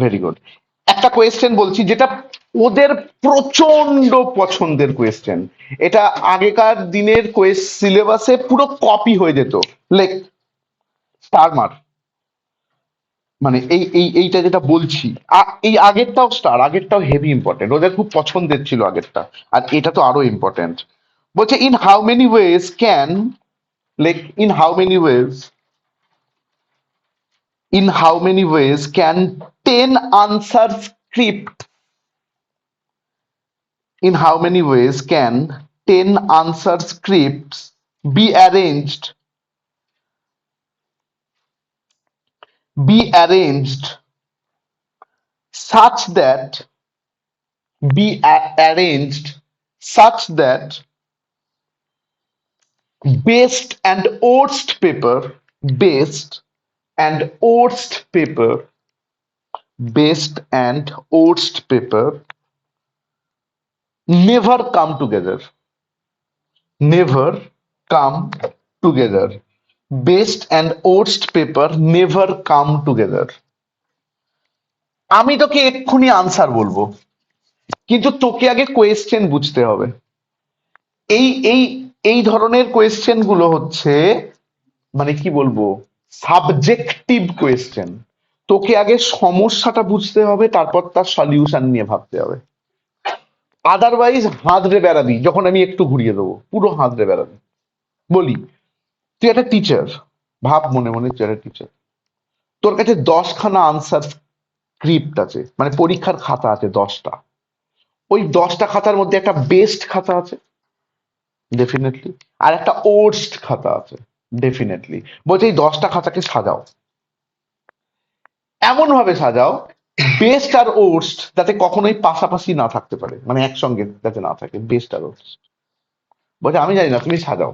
Speaker 1: Very good. একটা কোয়েশ্চেন বলছি যেটা ওদের প্রচন্ড পছন্দের কোয়েশ্চেন। এটা আগেকার দিনের সিলেবাসে পুরো কপি হয়ে যেত। লেখ স্টার মার, মানে এইটা যেটা বলছি, এই আগেরটাও স্টার, আগেরটাও হেভি ইম্পর্টেন্ট, ওদের খুব পছন্দের ছিল আগেরটা, আর এটা তো আরো ইম্পর্টেন্ট। বলছে in how many ways can, লেখ in how many ways, in how many ways can 10 answer script, in how many ways can 10 answer scripts be arranged such that, arranged such that best and worst paper, best and worst paper, best and worst paper never come together, never come together, best and worst paper never come together। আমি তোকে এক্ষুনি আনসার বলবো, কিন্তু তোকে আগে কোয়েশ্চেন বুঝতে হবে। এই এই এই ধরনের কোয়েশ্চেন গুলো হচ্ছে, মানে কি বলবো, সাবজেক্টিভ কোয়েশ্চেন। তোকে আগে সমস্যাটা বুঝতে হবে, তারপর তার সলিউশন নিয়ে ভাবতে হবে। আদারওয়াইজ হাতড়ে বেড়াবি, যখন আমি একটু ঘুরিয়ে দেবো পুরো হাতড়ে বেড়াবি। বলি, তুই একটা টিচার, ভাব মনে মনে তুই একটা টিচার, তোর কাছে 10খানা আনসার স্ক্রিপ্ট আছে, মানে পরীক্ষার খাতা আছে 10টা। ওই 10টা খাতার মধ্যে একটা বেস্ট খাতা আছে ডেফিনেটলি, আর একটা ওর্স্ট খাতা আছে ডেফিনেটলি। বলছে এই 10টা খাতাকে সাজাও, এমন ভাবে সাজাও বেস্ট আর ওর্স্ট যাতে কখনোই পাশাপাশি না থাকতে পারে, মানে একসঙ্গে যাতে না থাকে বেস্ট আর ওর্স্ট। বলছে আমি জানি না, তুমি সাজাও।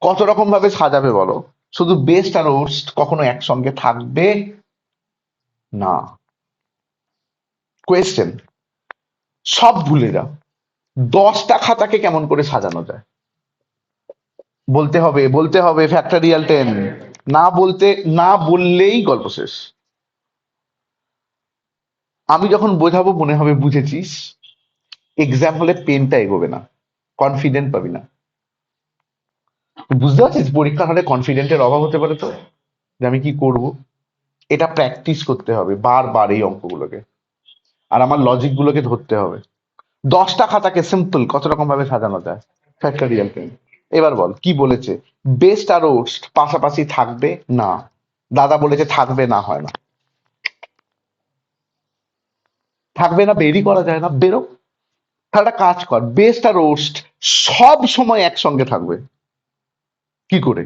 Speaker 1: কত রকম ভাবে সাজাবে বলো? শুধু বেস্ট আর ওর্স্ট কখনো একসঙ্গে থাকবে না। কোয়েশ্চেন, সব ভুলে যাও, 10টা খাতাকে কেমন করে সাজানো যায় বলতে হবে, বলতে হবে ফ্যাক্টরিয়াল 10। না বললেই গল্প শেষ। আমি যখন বোঝাবো মনে হবে বুঝেছিস, এক্সাম হলে পেনটা এগোবে না, কনফিডেন্ট পাবি না। বুঝতে পারছিস পরীক্ষার হলে কনফিডেন্টের অভাব হতে পারে তো, যে আমি কি করব। এটা প্র্যাকটিস করতে হবে বারবার এই অঙ্কগুলোকে, আর আমার লজিক গুলোকে ধরতে হবে। 10টা খাতাকে সিম্পল কত রকম ভাবে সাজানো যায়, ফ্যাক্টরিয়াল 10। এবার বল কি বলেছে, বেস্ট আর ওর্স্ট পাশাপাশি থাকবে না। দাদা বলেছে থাকবে না, হয় না, থাকবে না, বেরই করা যায় না, বেরো। তাহলে একটা কাজ কর, বেস্ট আর ওর্স্ট সব সময় একসঙ্গে থাকবে। কি করে?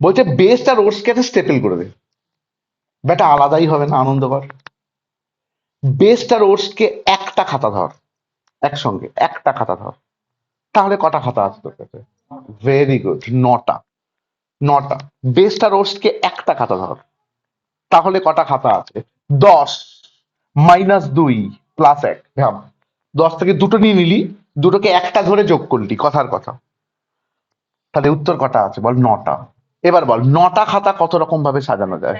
Speaker 1: বলছে বেস্ট আর ওর্স্ট কে একটা স্টেপল করে দে, বেটা আলাদাই হবে না, আনন্দ কর। বেস্ট আর ওর্স্ট কে একটা খাতা ধর, একসঙ্গে একটা খাতা ধর, তাহলে কটা খাতা আছে তোর কাছে? ভেরি গুড, নটা। নটা। বেসটা রোস্টকে একটা খাতা ধর, তাহলে কটা খাতা আছে? 10 -2 +1। ভাব, 10 থেকে দুটো নিয়ে নিলি, দুটোকে একটা ধরে যোগ করলি, কথার কথা। তাহলে উত্তর কটা আছে বল? নটা। এবার বল, নটা খাতা কত রকম ভাবে সাজানো যায়?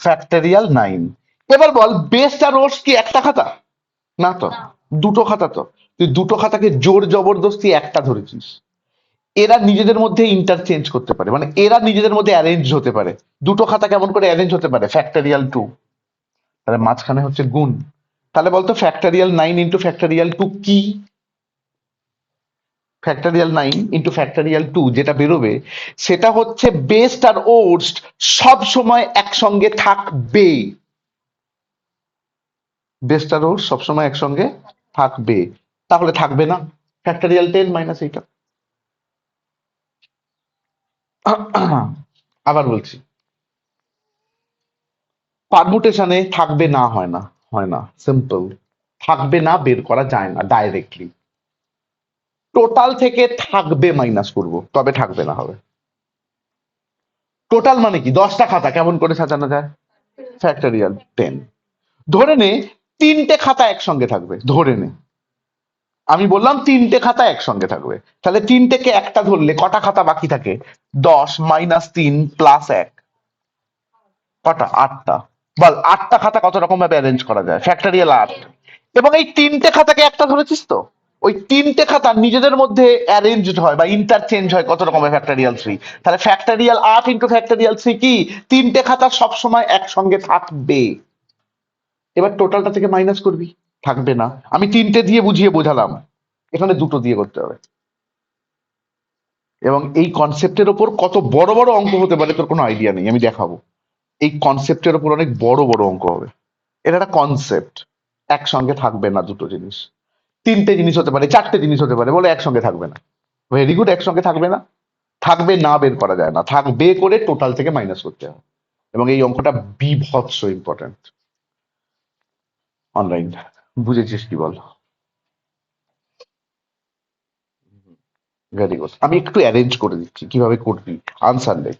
Speaker 1: ফ্যাক্টরিয়াল 9। এবার বল, বেসটা রোস্ট কি একটা খাতা? না তো, দুটো খাতা। তো তুই দুটো খাতাকে জোর জবরদস্তি একটা ধরেছিস। এরা নিজেদের মধ্যে ইন্টারচেঞ্জ করতে পারে, মানে এরা নিজেদের মধ্যে অ্যারেঞ্জ হতে পারে। দুটো খাতা কেমন করে অ্যারেঞ্জ হতে পারে? ফ্যাক্টরিয়াল 2। তাহলে মাঝখানে হচ্ছে গুণ। তাহলে বলতো ফ্যাক্টরিয়াল 9 ইন্টু ফ্যাক্টরিয়াল 2 কি? ফ্যাক্টরিয়াল 9 ইন্টু ফ্যাক্টরিয়াল 2 যেটা বেরোবে সেটা হচ্ছে বেস্ট আর ওর্স্ট সব সময় একসঙ্গে থাকবে। বেস্ট আর ওর্স্ট সবসময় একসঙ্গে থাকবে। তাহলে থাকবে না, ফ্যাক্টরিয়াল 10 মাইনাস এইটা। আবার বলছি, পারমুটেশনে থাকবে না হয় না, হয় না, সিম্পল। থাকবে না বের করা যায় না ডাইরেক্টলি। টোটাল থেকে থাকবে মাইনাস করব, তবে থাকবে না হবে। টোটাল মানে কি? 10টা খাতা কেমন করে সাজানো যায়? ফ্যাক্টরিয়াল 10। ধরে নে তিনটে খাতা একসঙ্গে থাকবে, ধরে নে। আমি বললাম তিনটে খাতা একসঙ্গে থাকবে, তাহলে তিনটেকে একটা ধরলে কটা খাতা বাকি থাকে? 10 -3 +1, কটা? 8টা। বল, 8টা খাতা কত রকম ভাবে অ্যারেঞ্জ করা যায়? ফ্যাক্টরিয়াল 8। এবং এই তিনটে খাতাকে একটা ধরেছিস তো, ওই তিনটে খাতা নিজেদের মধ্যে অ্যারেঞ্জড হয় বা ইন্টারচেঞ্জ হয় কত রকমের? ফ্যাক্টরিয়াল 3। তাহলে ফ্যাক্টরিয়াল 8 ইন্টু ফ্যাক্টরিয়াল 3 কি? তিনটে খাতা সবসময় একসঙ্গে থাকবে। এবার টোটালটা থেকে মাইনাস করবি, থাকবে না। আমি তিনটে দিয়ে বুঝিয়ে বোঝালাম, এখানে দুটো দিয়ে করতে হবে। এবং এই কনসেপ্টের ওপর কত বড় বড় অঙ্ক হতে পারে তোর কোনো আইডিয়া নেই, আমি দেখাবো। এই কনসেপ্টের ওপর অনেক বড় বড় অঙ্ক হবে। এটা একটা কনসেপ্ট। একসঙ্গে থাকবে না দুটো জিনিস, তিনটে জিনিস হতে পারে, চারটে জিনিস হতে পারে, বলে একসঙ্গে থাকবে না। ভেরি গুড, একসঙ্গে থাকবে না। থাকবে না বের করা যায় না, থাকবে করে টোটাল থেকে মাইনাস করতে হবে। এবং এই অঙ্কটা বিভৎস ইম্পর্টেন্ট। অনলাইন বুঝেছিস কি বল? ভেরি গুড, আমি একটু অ্যারেঞ্জ করে দিচ্ছি কিভাবে করবি। আনসার লেখ।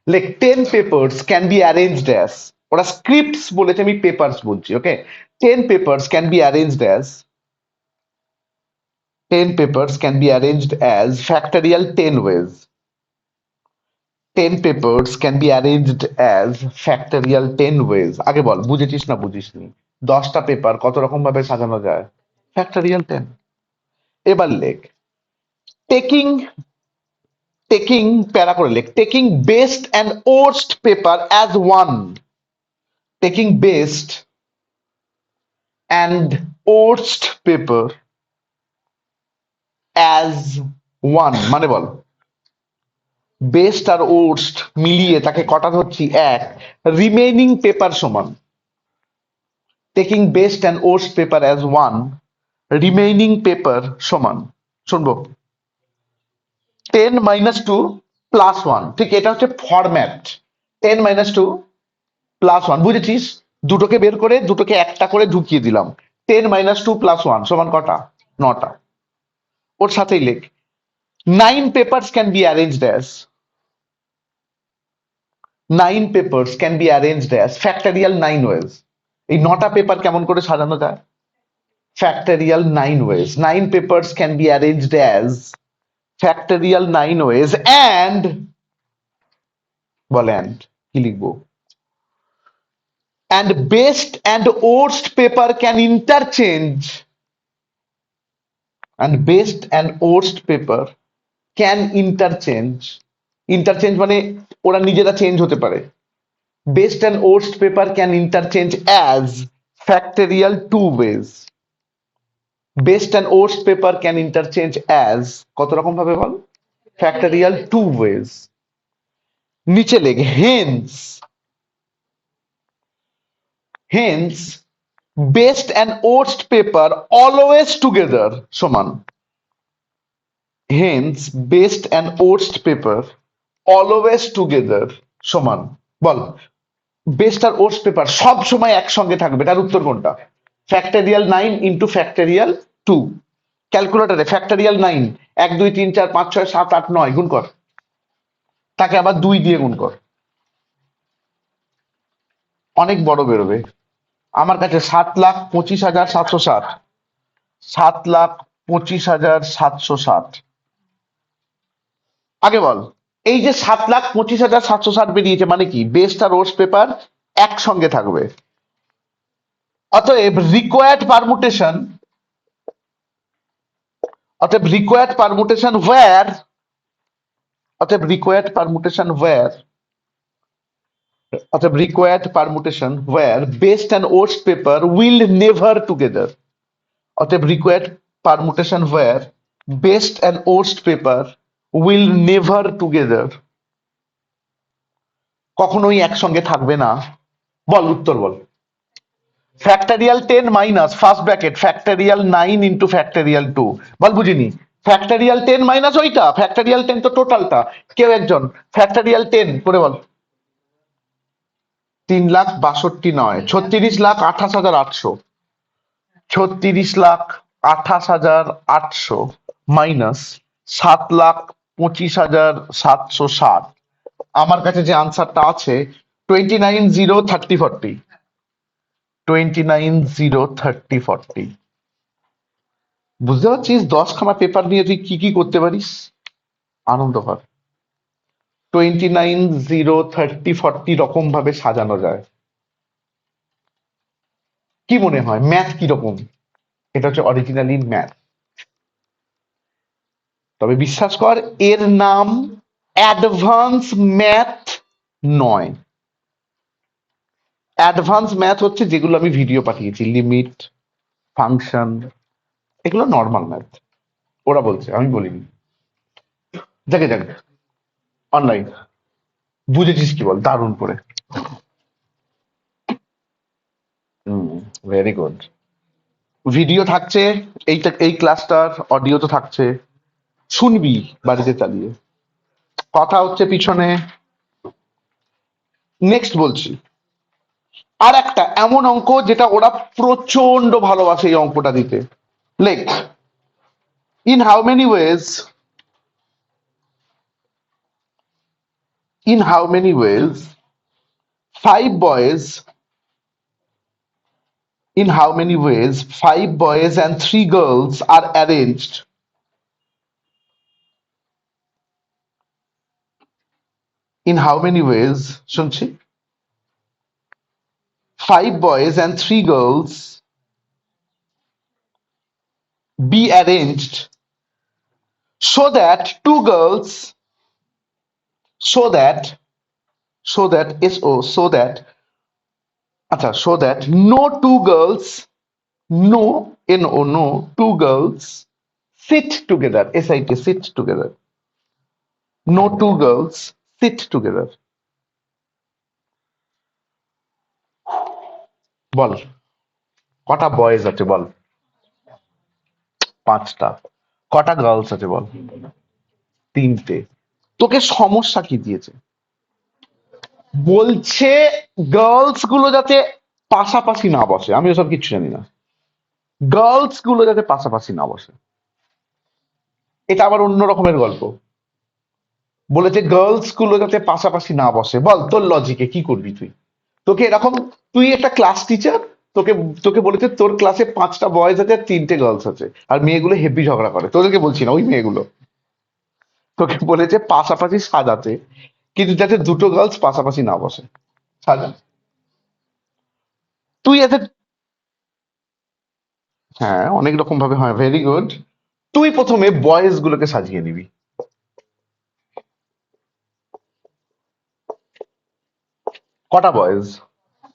Speaker 1: লেখ 10 papers can be arranged as, ওরা স্ক্রিপ্টস বলেছে, আমি পেপার্স বলছি, ওকে। 10 papers can be arranged as, 10 papers can be arranged as factorial 10 ways. 10 papers can be arranged as factorial 10 ways. আগে বল, বুঝেছিস না বুঝিসনি? 10টা পেপার কত রকম ভাবে সাজানো যায়? ফ্যাক্টরিয়াল 10। এবার লেখ, টেকিং টেকিং প্যারা করে লেখ, taking best and worst paper as one. Taking best and worst paper as one মানে বল, বেস্ট আর ওর্স্ট মিলিয়ে তাকে কটা ধরছি? এক। রিমেইনিং পেপার সমান, taking best and worst paper as one, remaining paper সমান, শুনবো, 10 - 2 + 1। ঠিক, এটা হচ্ছে ফরম্যাট। 10 - 2 + 1, বুঝেছিস? দুটোকে বের করে দুটোকে একটা করে ঢুকিয়ে দিলাম। 10 - 2 + 1 সমান কটা? 9টা। ওর সাথেই লেখ, 9 papers can be arranged as, 9 papers can be arranged as factorial 9 ways. এই 9টা পেপার কেমন করে সাজানো যায়? Factorial 9 ways. 9 papers can be arranged as factorial 9 ways and, বল অ্যান্ড কি লিখবো? And best and worst paper can interchange, and best and worst paper can interchange. Interchange মানে ওরা নিজেরা চেঞ্জ হতে পারে। Best and worst paper can interchange as factorial 2 ways. Best and worst paper can interchange as কত রকম ভাবে বল? Factorial 2 ways. নিচে লেখ, hence hence best and worst paper always together সমান, hence best and worst paper always together সমান, বল, বেস্ট আর ওর্স্ট পেপার সব সময় একসঙ্গে থাকবে, তার উত্তর কোনটা? Factorial 9 into factorial 2। ক্যালকুলেটরে ফ্যাক্টরিয়াল 9, 1 2 3 4 5 6 7 8 9 গুণ কর, তাকে আবার 2 দিয়ে গুণ কর, অনেক বড় বেরোবে। আমার কাছে 7,25,760, 7,25,760। আগে বল, এই যে 7,25,760 বেরিয়েছে মানে কি? বেস্ট আর ওর্স্ট পেপার একসঙ্গে থাকবে। অতএব রিকোয়ার্ড পারমুটেশন, অতএব রিকোয়ার্ড পারমুটেশন ওয়্যার, অতএব রিকোয়ার্ড পারমুটেশন ওয়্যার, অতএব required permutation were best and worst paper will never together, অতএব required permutation were best and worst paper will never together, কখনোই একসঙ্গে থাকবে না। বল উত্তর বল। Factorial 10 minus first bracket factorial 9 into factorial 2, বল বুঝিনি। ফ্যাক্টরিয়াল 10 মাইনাস ওইটা, ফ্যাক্টরিয়াল 10 তো টোটালটা, কেউ একজন ফ্যাক্টরিয়াল 10 করে বল। 3,62,000 নয়, 36,28,800, 36,28,800 মাইনাস 7,25,760। আমার কাছে যে আনসারটা আছে 29,030,40, 29,030,40। বুঝতে পারছিস 10খানা পেপার নিয়ে তুই কি কি করতে পারিস? আনন্দ কর। 29,030,40 রকম ভাবে সাজানো যায়। কি মনে হয় ম্যাথ কিরকম? এটা হচ্ছে অরিজিনালি ম্যাথ। তবে বিশ্বাস কর এর নাম অ্যাডভান্স ম্যাথ নয়। অ্যাডভান্স ম্যাথ হচ্ছে যেগুলো আমি ভিডিও পাঠিয়েছি, লিমিট, ফাংশন, এগুলো নর্মাল ম্যাথ। ওরা বলছে, আমি বলিনি। যাকে যাক, অনলাইন বুঝেছিস কি বল? দারুণ করে। Very good. ভিডিও থাকছে, এইটা এই ক্লাসটার অডিও তো থাকছে, শুনবি বাড়িতে চালিয়ে। কথা হচ্ছে পিছনে। নেক্সট বলছি আর একটা এমন অঙ্ক যেটা ওরা প্রচন্ড ভালোবাসে এই অঙ্কটা দিতে। লেখ, in how many ways, in how many ways 5 boys, in how many ways 5 boys and 3 girls are arranged, in how many ways শুনছি 5 boys and 3 girls be arranged so that 2 girls, so that so that so that আচ্ছা, so that no 2 girls, no no 2 girls sit together, sit together, no 2 girls sit together। বল কটা বয়েজ আছে বল? 5টা। কটা গার্লস আছে বল? 3টে। তোকে সমস্যা কি দিয়েছে? বলছে গার্লস গুলো যাতে পাশাপাশি না বসে। আমি ওসব কিছু জানি না। গার্লস গুলো যাতে পাশাপাশি না বসে, এটা আবার অন্য রকমের গল্প। বলেছে গার্লস গুলো যাতে পাশাপাশি না বসে। বল তোর লজিকে কি করবি তুই? তোকে এরকম, তুই একটা ক্লাস টিচার, তোকে তোকে বলেছে তোর ক্লাসে 5টা বয়েজ আছে আর 3টে গার্লস আছে, আর মেয়েগুলো হেভি ঝগড়া করে। তোদেরকে বলছি না, ওই মেয়েগুলো। তোকে বলেছে পাশাপাশি সাজাতে, কিন্তু যাতে 2টো গার্লস পাশাপাশি না বসে, সাজা। তুই এতে, হ্যাঁ অনেক রকম ভাবে হয়। Very good. তুই প্রথমে বয়েজ গুলোকে সাজিয়ে নিবি। কটা বয়েজ?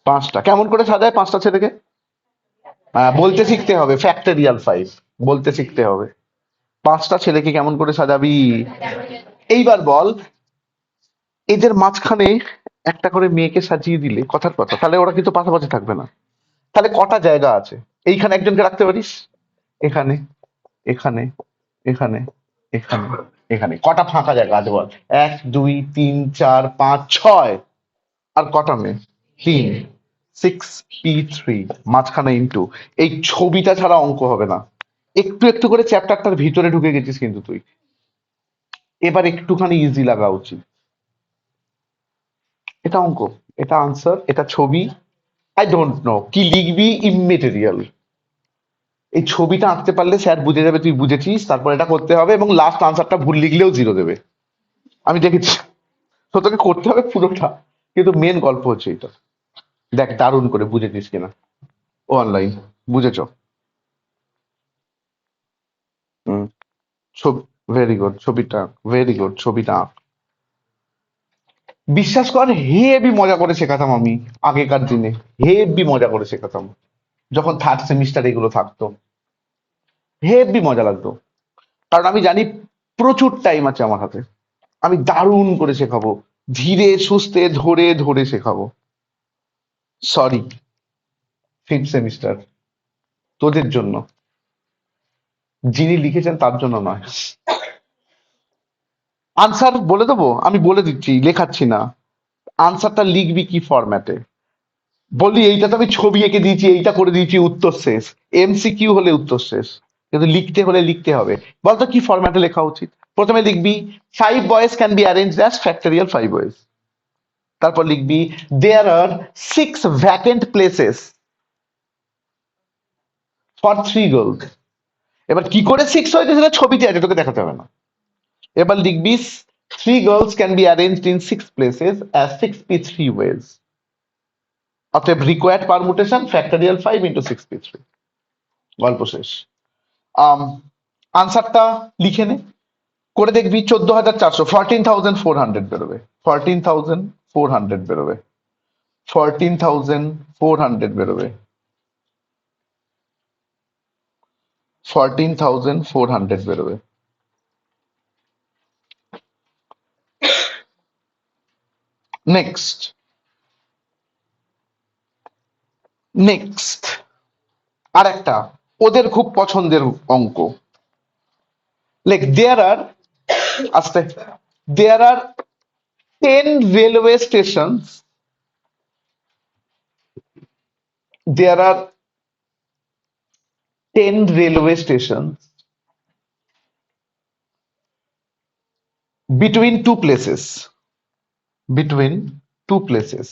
Speaker 1: 5টা। কেমন করে সাজায় 5টা ছেলেকে? বলতে শিখতে হবে, ফ্যাক্টরিয়াল 5 বলতে শিখতে হবে। 5টা ছেলেকে কেমন করে সাজাবি? এইবার বল, এদের মাঝখানে একটা করে মেয়েকে সাজিয়ে দিলে কথার কথা, তাহলে ওরা কিন্তু পাশাপাশি থাকবে না। তাহলে কটা জায়গা আছে? এইখানে একজনকে রাখতে পারিস, এখানে, এখানে, এখানে, এখানে, এখানে। কটা ফাঁকা জায়গা আছে বল? 1 2 3 4 5 6। আর কটা মেয়ে? 3। 6p3 মাঝখানে ইন্টু। এই ছবিটা ছাড়া অঙ্ক হবে না। একটু একটু করে চ্যাপ্টারটার ভিতরে ঢুকে গেছিস কিন্তু তুই। এবার একটুখানি ইজি লাগা উচিত। এটা অঙ্ক, এটা আনসার, এটা ছবি। আই ডোন্ট নো কি লিখবি, ইমমেটেরিয়াল। এই ছবিটা আঁকতে পারলে স্যার বুঝে যাবে তুই বুঝেছিস, তারপর এটা করতে হবে এবং লাস্ট আনসারটা ভুল লিখলেও 0 দেবে। আমি দেখেছি। তো তোকে করতে হবে পুরোটা, কিন্তু মেন গল্প হচ্ছে এটা। দেখ দারুণ করে বুঝেছিস কিনা। ও অনলাইন বুঝেছ। হুম। ছবি, ভেরি গুড, ছবিটা ভেরি গুড, ছবিটা আঁক। বিশ্বাস কর হেবি মজা করে শেখাতাম আমি আগেকার দিনে। হেবি মজা করে শেখাতাম যখন থার্ড সেমিস্টার এগুলো থাকতো। হেবি মজা লাগতো, কারণ আমি জানি প্রচুর টাইম আছে আমার হাতে। আমি দারুণ করে শেখাবো, ধীরে সুস্থে ধরে ধরে শেখাবো। সরি, ফিফথ সেমিস্টার তোদের জন্য, যিনি লিখেছেন তার জন্য নয়। আনসার বলে দেবো, আমি বলে দিচ্ছি, লেখাচ্ছি না। আনসারটা লিখবি কি ফরম্যাটে বললি, এইটা তো আমি ছবি এঁকে দিয়েছি, এইটা করে দিয়েছি, উত্তর শেষ। এমসিকিউ হলে উত্তর শেষ, কিন্তু লিখতে হলে লিখতে হবে। বলতো কি ফরম্যাটে লেখা উচিত? প্রথমে লিখবি 5 boys can be arranged as factorial 5 ways। তারপর লিখবি there are 6 vacant places for 3 girls। এবার কি করে 6 হয়েছে সেটা ছবিতে আছে, তোকে দেখাতে হবে না। এবার লিখবি 3 girls can be arranged in 6 places as 6p3 ways। অতএব required permutation factorial 5 into 6p3। গল্প শেষ। আনসারটা লিখে নে, করে দেখবি 14,400, 14,400 বেরোবে। 14,400 বেরোবে। 14,400 বেরোবে। 14,400 বেরোবে। নেক্সট, নেক্সট আর একটা ওদের খুব পছন্দের অঙ্ক। লাইক দেয়ার আর, আস্তে, দেয়ার আর 10 railway stations, there are 10 railway stations between two places, between two places,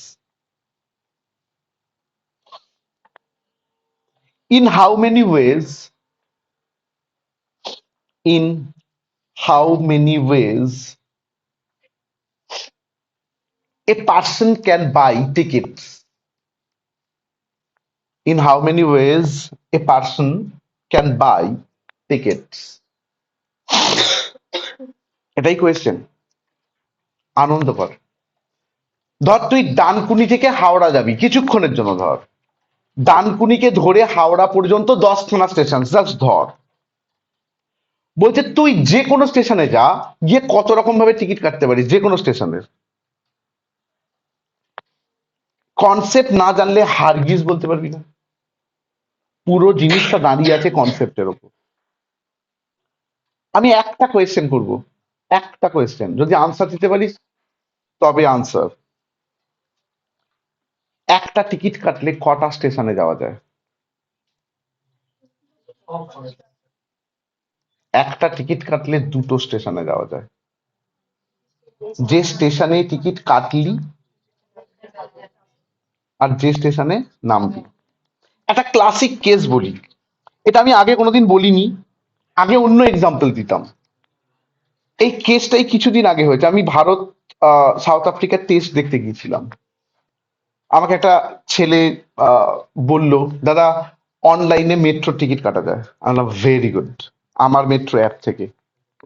Speaker 1: in how many ways, in how many ways a person can buy tickets, in how many ways a person can buy tickets। এটাই কোয়েশ্চেন, আনন্দকর। ধর তুই ডানকুনি থেকে হাওড়া যাবি কিছুক্ষণের জন্য, ধর ডানকুনিকে ধরে হাওড়া পর্যন্ত 10খানা স্টেশন জাস্ট ধর। বলছে তুই যে কোনো স্টেশনে যা, গিয়ে কত রকম ভাবে টিকিট কাটতে পারিস যে কোনো স্টেশনের। কনসেপ্ট না জানলে হারগিজ বলতে পারবি না। পুরো জিনিসটা দাঁড়িয়ে আছে কনসেপ্টের ওপর। আমি একটা কোয়েশ্চেন করব, একটা কোয়েশ্চেন, যদি আনসার দিতে পারিস তবে আনসার। একটা টিকিট কাটলে কটা স্টেশনে যাওয়া যায়? একটা টিকিট কাটলে 2টো স্টেশনে যাওয়া যায়। যে স্টেশনে টিকিট কাটলি আর যে স্টেশনে নামবি। একটা ক্লাসিক কেস বলি, এটা আমি আগে কোনোদিন বলিনি, আগে অন্য এক্সাম্পল দিতাম। এই কেসটাই কিছুদিন আগে হয়েছে। আমি ভারত সাউথ আফ্রিকার টেস্ট দেখতে গিয়েছিলাম। আমাকে একটা ছেলে বলল, দাদা অনলাইনে মেট্রো টিকিট কাটা যায়। আমি বললাম ভেরি গুড, আমার মেট্রো অ্যাপ থেকে।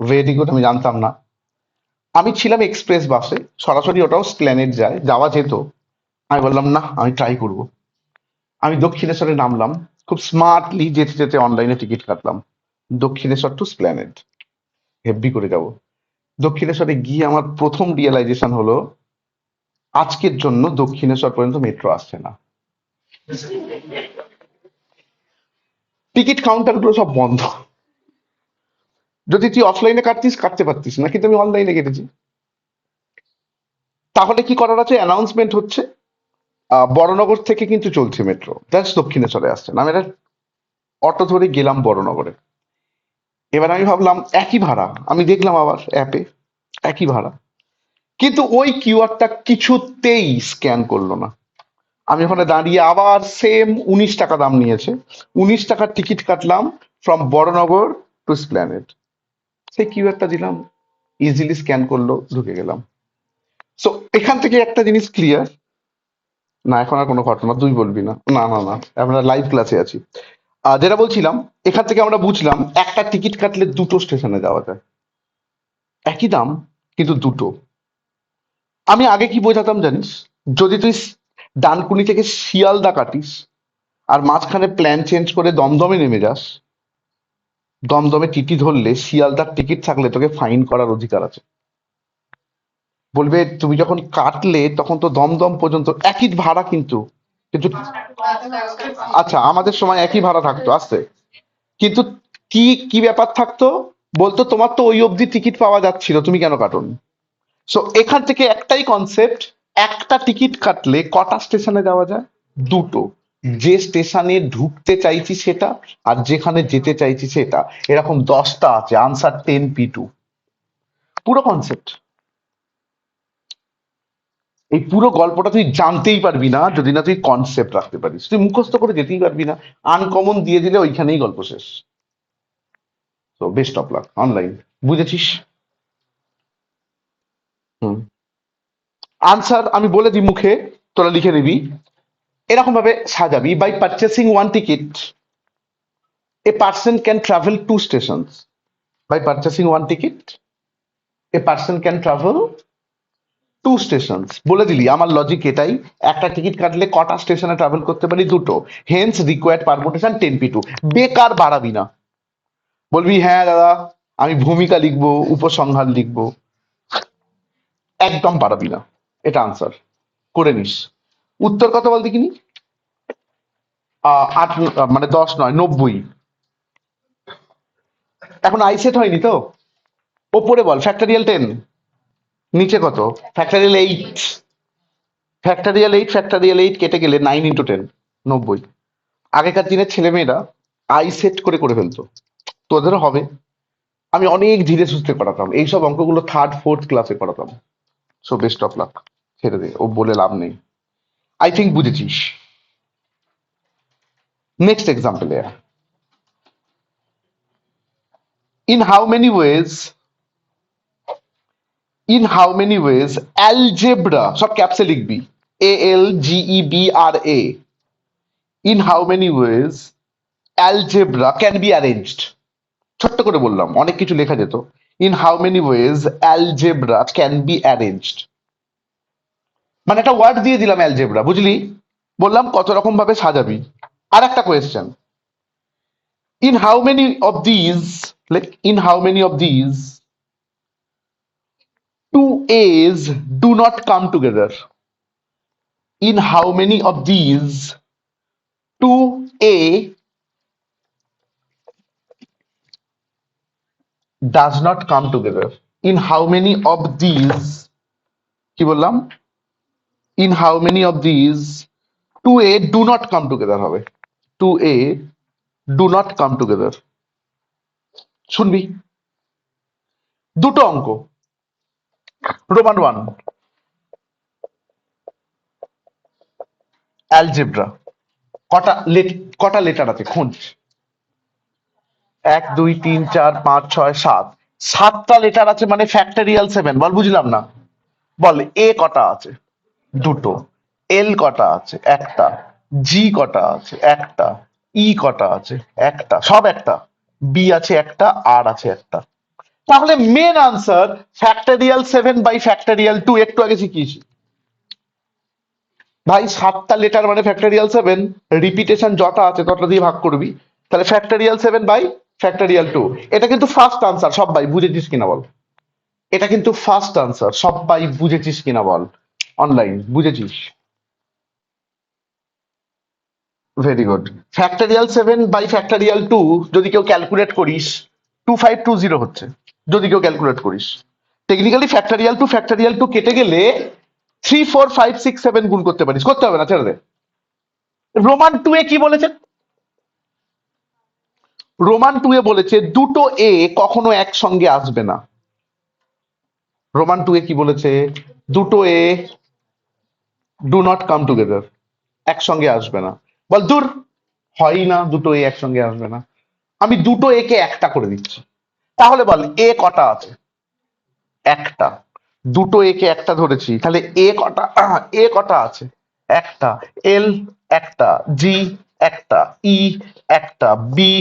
Speaker 1: ভেরি গুড, আমি জানতাম না। আমি ছিলাম এক্সপ্রেস বাসে, সরাসরি ওটাও স্প্ল্যানেড যায়, যাওয়া যেত। আমি বললাম না, আমি ট্রাই করব। আমি দক্ষিণেশ্বরে নামলাম, খুব স্মার্টলি যেতে যেতে অনলাইনে টিকিট কাটলাম, দক্ষিণেশ্বর টু স্প্ল্যানেড, হেব্বি করে যাব। দক্ষিণেশ্বরে গিয়ে আমার প্রথম রিয়েলাইজেশন হলো আজকের জন্য দক্ষিণেশ্বর পর্যন্ত মেট্রো আসছে না। টিকিট কাউন্টার গুলো সব বন্ধ। যদি তুই অফলাইনে কাটতিস কাটতে পারতিস না, কিন্তু আমি অনলাইনে কেটেছি। তাহলে কি করার আছে? অ্যানাউন্সমেন্ট হচ্ছে বড়নগর থেকে কিন্তু চলছে মেট্রো, জাস্ট দক্ষিণেশ্বরে আসছে না। আমি একটা অটো ধরে গেলাম বড়নগরে, এবার আমি ভাবলাম একই ভাড়া, আমি দেখলাম আবার অ্যাপে একই ভাড়া, কিন্তু ওই কিউআরটা কিছুতেই স্ক্যান করলো না। আমি ওখানে দাঁড়িয়ে আবার সেম 19 টাকা দাম নিয়েছে, 19 টাকার টিকিট কাটলাম ফ্রম বড়নগর টু স্প্ল্যানেড। সেই কিউআরটা দিলাম, ইজিলি স্ক্যান করলো, ঢুকে গেলাম। সো এখান থেকে একটা জিনিস ক্লিয়ার, না এখন আর কোনো ঘটনা তুই বলবি না, না না না, আমরা লাইভ ক্লাসে আছি। যেটা বলছিলাম, এখান থেকে আমরা বুঝলাম একটা টিকিট কাটলে দুটো স্টেশনে যাওয়া যায়, একই দাম কিন্তু দুটো। আমি আগে কি বোঝাতাম জানিস, যদি তুই ডানকুনি থেকে শিয়ালদা কাটিস আর মাঝখানে প্ল্যান চেঞ্জ করে দমদমে নেমে যাস, দমদমে টিটি ধরলে শিয়ালদার টিকিট থাকলে তোকে ফাইন করার অধিকার আছে। বলবে তুমি যখন কাটলে তখন তো দমদম পর্যন্ত একই ভাড়া, কিন্তু কিন্তু আচ্ছা আমাদের সময় একই ভাড়া থাকতো আসতে, কিন্তু কি কি ব্যাপার থাকতো, বলতো তোমার তো ওই অবধি টিকিট পাওয়া যাচ্ছিল, তুমি কেন কাটোনি? সো এখান থেকে একটাই কনসেপ্ট, একটা টিকিট কাটলে কটা স্টেশনে যাওয়া যায়? দুটো। যে স্টেশনে ঢুকতে চাইছি সেটা, আর যেখানে যেতে চাইছি সেটা, এরকম 10টা আছে, আনসার 10P2। পুরো কনসেপ্ট, এই পুরো গল্পটা তুই জানতেই পারবি না যদি না তুই কনসেপ্ট রাখতে পারিস, তুই মুখস্থ করে যেতেই পারবি না, আনকমন দিয়ে দিলে ওইখানেই গল্প শেষ। তো বেস্ট অফ লাক অনলাইন, বুঝেছিস? হুম। আনসার আমি বলে দিই মুখে, তোরা লিখে নিবি। এরকম ভাবে সাজাবি, by purchasing one ticket a person can travel two stations. By purchasing one ticket a person can travel two stations. বলে দিলি আমার লজিক এটাই, একটা টিকিট কাটলে কটা স্টেশনে ট্রাভেল করতে পারি? দুটো। Hence required permutation 10P2। বেকার বাড়াবি না, বলবি হ্যাঁ দাদা আমি ভূমিকা লিখবো, উপসংহার লিখবো, একদম পারাবি না। এটা আনসার করে নিস। উত্তর কত বল দেখিনি? আট, মানে 10 নয়, 90। এখন আইসেট হয়নি তো? ওপরে বল ফ্যাক্টরিয়াল 10, নিচে কত? ফ্যাক্টরিয়াল 8। ফ্যাক্টরিয়াল 8 কেটে গেলে 9 × 10, 90। আগেকার দিনের ছেলেমেয়েরা আইসেট করে করে ফেলতো, তোদেরও হবে। আমি অনেক ধীরে সুস্থে করাতাম এইসব অঙ্কগুলো, 3rd 4th ক্লাসে করাতাম। সো বেস্ট অফ লাক, ছেড়ে দে, ও বলে লাভ নেই। আই থিঙ্ক বুঝেছিস। Next example, in how many ways in how many ways algebra, সব ক্যাপসে লিখবি, ALGEBRA, in how many ways algebra can be arranged। ছোট্ট করে বললাম, অনেক কিছু লেখা যেত। in how many ways algebra can be arranged, মানে একটা ওয়ার্ড দিয়ে দিলাম অ্যালজেব্রা, বুঝলি? বললাম কত রকম ভাবে সাজাবি। আর একটা question, in how many of these, like in how many of these two A's do not come together? In how many of these two A does not come together? In how many of these, কি বললাম? In how many of these two A do not come together হবে, two A do not come together। শুনবি, দুটো অঙ্ক, রোমান 1, অ্যালজেব্রা। কটা লেটার আছে খোঁজ, 1 2 3 4 5 6 7, 7টা লেটার আছে, মানে ফ্যাক্টরিয়াল 7। বল বুঝলাম না, বল এ কটা আছে? দুটো। এল কটা আছে? একটা। জি কটা আছে? একটা। ই কটা আছে? একটা, সব একটা। বি আছে একটা, আর আছে একটা। তাহলে main answer factorial 7 by factorial 2, একটু আগে শিখিয়েছি ভাই। 7টা লেটার মানে ফ্যাক্টরিয়াল 7, রিপিটেশন যটা আছে তটা দিয়ে ভাগ করবি, তাহলে ফ্যাক্টরিয়াল 7 বাই ফ্যাক্টরিয়াল 2। এটা কিন্তু ফার্স্ট আনসার, সবাই বুঝেছিস কিনা বল? এটা কিন্তু ফার্স্ট আনসার, সবাই বুঝেছিস কিনা বল? অনলাইন বুঝেছিস? Very good. Factorial 7 by factorial 2 যদি কেউ ক্যালকুলেট করিস, 2520 হচ্ছে, যদি কেউ ক্যালকুলেট করিস। টেকনিক্যালি ফ্যাক্টরিয়াল 2 কেটে গেলে 3 4 5 6 7 গুণ করতে পারিস, করতে হবে না, ছেড়ে দে। রোমান 2 এ কি বলেছে? রোমান 2 এ বলেছে দুটো এ কখনো একসঙ্গে আসবে না। রোমান 2 এ কি বলেছে? দুটো এ ডু নট কাম টুগেদার, একসঙ্গে আসবে না। বল দূর, হয়ই না, দুটো এ একসঙ্গে আসবে না। আমি দুটো এ কে একটা করে দিচ্ছি। তাহলে বল এ কটা আছে? একটা। দুটো এ কে একটা ধরেছি, তাহলে এ কটা? এ কটা আছে? একটা। এল একটা, জি একটা, ই একটা, বি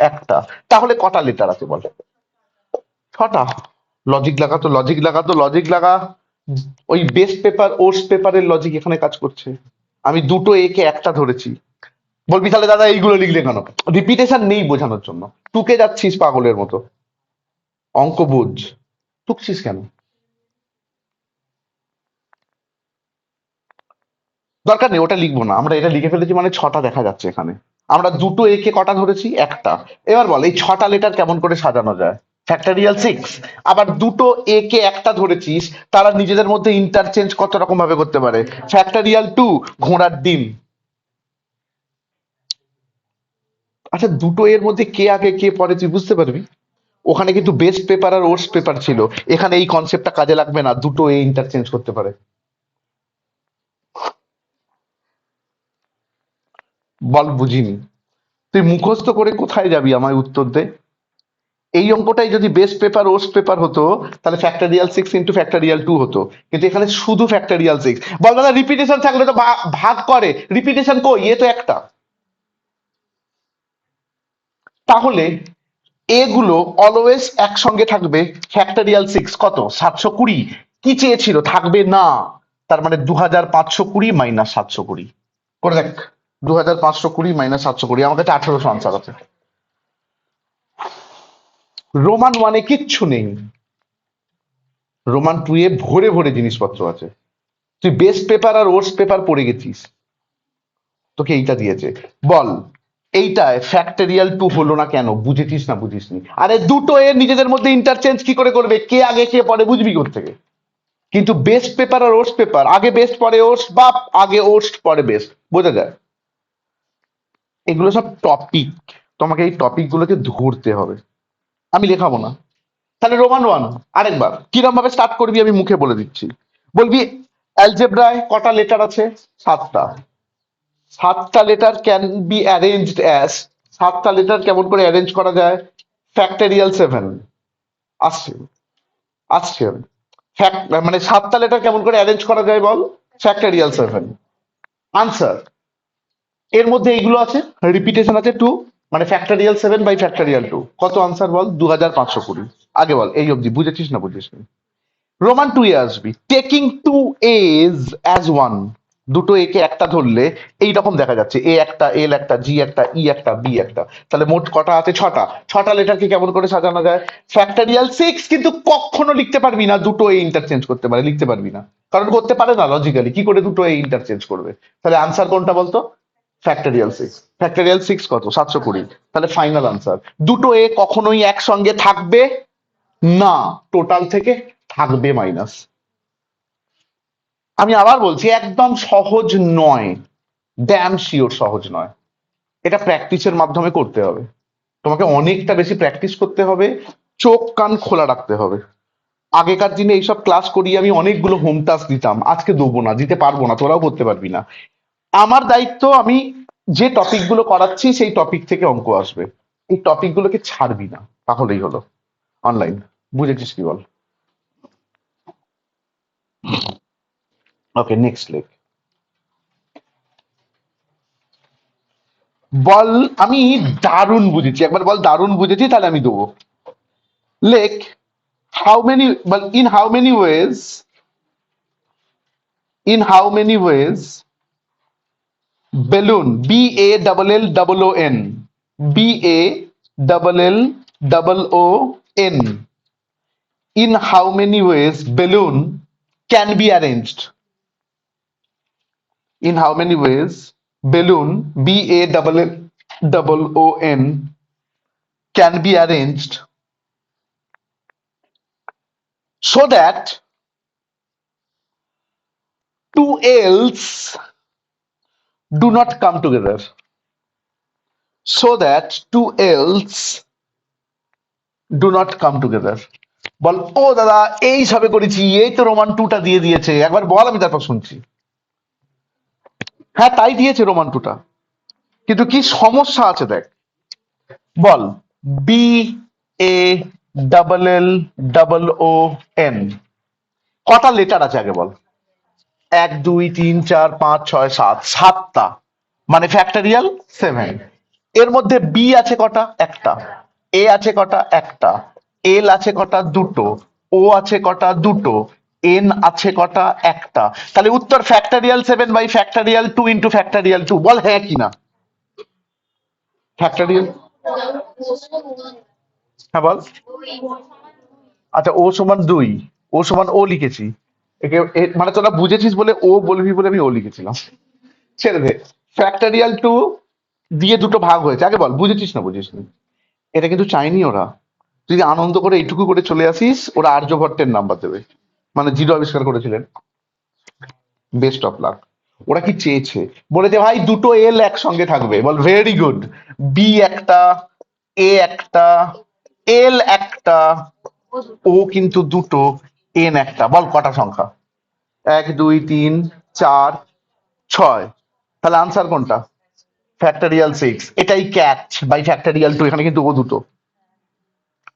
Speaker 1: একটা। তাহলে কটা লেটার আছে বল? ছটা। লজিক লাগা তো লজিক লাগা তো লজিক লাগা। ওই বেস্ট পেপার ওর্স পেপারের লজিক এখানে কাজ করছে। আমি দুটো এ কে একটা ধরেছি। বলবি তাহলে দাদা এইগুলো লিখলে কেন? রিপিটেশন নেই বোঝানোর জন্য। টুকে যাচ্ছিস পাগলের মতো। অঙ্ক বুঝ, টুকছিস কেন? দরকার নেই, ওটা লিখবো না। আমরা এটা লিখে ফেলেছি মানে ছটা দেখা যাচ্ছে এখানে। আমরা দুটো এ কে কটা ধরেছি? একটা। এবার বল এই ছটা লেটার কেমন করে সাজানো যায়? ফ্যাক্টরিয়াল 6। আবার দুটো এ কে একটা ধরেছিস, তারা নিজেদের মধ্যে ইন্টারচেঞ্জ কত রকম ভাবে করতে পারে? ফ্যাক্টরিয়াল 2, ঘোড়ার ডিম। আচ্ছা, দুটো এর মধ্যে কে আগে কে পরে তুই বুঝতে পারবি। ওখানে কিন্তু বেস্ট পেপার আর ওর্স পেপার ছিল। এখানে এই কনসেপ্টটা কাজে লাগবে না, দুটো এ ইন্টারচেঞ্জ করতে পারে। বল বুঝিনি। তুই মুখস্থ করে কোথায় যাবি আমায় উত্তর দে। এই অঙ্কটাই যদি বেস্ট পেপার ওর্স পেপার হতো, তাহলে ফ্যাক্টরিয়াল 6 ফ্যাক্টরিয়াল 2 হতো। কিন্তু এখানে শুধু ফ্যাক্টরিয়াল 6। বল দাদা রিপিটেশন থাকলে তো ভাগ করে, রিপিটেশন কই? এ তো একটা। তাহলে এগুলো অলওয়েজ একসঙ্গে থাকবে। ফ্যাক্টরিয়াল 6 কত? 720। কি চেয়েছিল? থাকবে না। তার মানে 2520 মাইনাস 720 করে দেখ। 2520 মাইনাস 720, আমার কাছে 1800 আনসার আছে। রোমান 1 এ কিচ্ছু নেই, রোমান 2 এ ভরে ভরে জিনিসপত্র আছে। তুই বেস্ট পেপার আর ওর্স পেপার পড়ে গেছিস, তোকে এইটা দিয়েছে। বল এইটায় ফ্যাক্টরিয়াল 2 হলো না কেন? বুঝেছিস না বুঝিসনি? আরে দুটো এর নিজেদের মধ্যে ইন্টারচেঞ্জ কি করে করবে? কে আগে কে পরে বুঝবি কোত্থেকে? কিন্তু বেস্ট পেপার আর ওর্স পেপার, আগে বেস্ট পরে ওর্স, বা আগে ওর্স পরে বেস্ট, বোঝা যায়। এগুলো সব টপিক, তোমাকে এই টপিক গুলোকে ধরতে হবে। আমি লেখাবো না। তাহলে রোমান 1 আরেকবার কিরম ভাবে স্টার্ট করবি আমি মুখে বলে দিচ্ছি। বলবি অ্যালজেব্রায় কটা লেটার আছে? 7টা। 7টা letter can be arranged as, 7টা লেটার কেমন করে অ্যারেঞ্জ করা যায়? ফ্যাক্টরিয়াল 7। আসছে, আসছে। মানে 7টা লেটার কেমন করে অ্যারেঞ্জ করা যায় বল? ফ্যাক্টরিয়াল 7। আনসার। এর মধ্যে এইগুলো আছে, রিপিটেশন আছে 2, মানে ফ্যাক্টরিয়াল 7/ফ্যাক্টরিয়াল 2। কত আনসার বল? 2520। আগে বল এই অবধি বুঝেছিস না বুঝিসনি? রোমান 2 এ আসবি, taking two E's as one. দুটো এ কে একটা ধরলে এইরকম দেখা যাচ্ছে, এ একটা, এল একটা, জি একটা, ই একটা, বি একটা। তাহলে মোট কটা আছে? ছটা। ছটা লেটারকে কেমন করে সাজানো যায়? ফ্যাক্টরিয়াল 6। কিন্তু কখনো লিখতে পারবি না দুটো এ ইন্টারচেঞ্জ করতে পারে, লিখতে পারবি না। কারণ করতে পারে না লজিক্যালি, কি করে দুটো এ ইন্টারচেঞ্জ করবে? তাহলে আনসার কোনটা বলতো? ফ্যাক্টরিয়াল 6। ফ্যাক্টরিয়াল 6 কত? 720। তাহলে ফাইনাল আনসার, দুটো এ কখনোই একসঙ্গে থাকবে না, টোটাল থেকে থাকবে মাইনাস। আমি আবার বলছি একদম সহজ নয়, ড্যাম শিওর সহজ নয়। এটা প্র্যাকটিসের মাধ্যমে করতে হবে। তোমাকে অনেকটা বেশি প্র্যাকটিস করতে হবে, চোখ কান খোলা রাখতে হবে। আগেকার দিনে এইসব ক্লাস করিয়ে আমি অনেকগুলো হোম টাস্ক দিতাম, আজকে দেবো না, দিতে পারবো না, তোরাও করতে পারবি না। আমার দায়িত্ব, আমি যে টপিক গুলো করাচ্ছি সেই টপিক থেকে অঙ্ক আসবে, এই টপিক গুলোকে ছাড়বি না, তাহলেই হলো। অনলাইন, বুঝেছিস কি বল? ওকে, নেক্সট লেখ। বল আমি দারুণ বুঝেছি, একবার বল দারুণ বুঝেছি, তাহলে আমি দেবো। লেখ, how many, well, in how many ways balloon, BALLLOON, BALLLOON, in how many ways balloon can be arranged? In how many ways balloon, BALLLOON, can be arranged so that two L's do not come together? so that two else do not come together। বল ও দাদা এই সবে করেছি, এই তো রোমান 2টা দিয়ে দিয়েছে, একবার বল আমি তারপর শুনছি। হ্যাঁ তাই দিয়েছে রোমান 2টা, কিন্তু কি সমস্যা আছে দেখ। বল B A double L double O N, কটা লেটার আছে আগে বল। 1 2 3 4 5 6 7, 7টা, মানে ফ্যাক্টরিয়াল 7। এর মধ্যে বি আছে কটা? একটা। এ আছে কটা? একটা। এল আছে কটা? দুটো। ও আছে কটা? দুটো। এন আছে কটা? একটা। তাহলে উত্তর ফ্যাক্টরিয়াল 7/ফ্যাক্টরিয়াল 2 ইন্টু ফ্যাক্টরিয়াল 2। বল হ্যাঁ কিনা? ফ্যাক্টরিয়াল, হ্যাঁ বল। আচ্ছা ও সমান 2, ও সমান ও লিখেছি। মানে তোরা বুঝেছিস বলে ও বলবি বলে আমি ও লিখেছিলাম। ছেড়ে দে। ফ্যাক্টরিয়াল 2 দিয়ে দুটো ভাগ হয়েছে, আগে বল বুঝেছিস না বুঝিস নি? এটা কিন্তু চাইনি ওরা। তুই যদি আনন্দ করে এইটুকু করে চলে আসিস, ওরা আর্যভট্টের নাম্বার দেবে, মানে জিরো আবিষ্কার করেছিলেন। Best of luck. ওরা কি চেয়েছে? বলেছে ভাই দুটো এল একসঙ্গে থাকবে। বল ভেরি গুড। বি একটা, এ একটা, এল একটা, ও কিন্তু দুটো, এন একটা। বল কটা সংখ্যা? 1 2 3 4 6। তাহলে আনসার কোনটা? ফ্যাক্টরিয়াল 6। এটাই ক্যাচ বাই ফ্যাক্টরিয়াল 2। এখানে কিন্তু ও দুটো,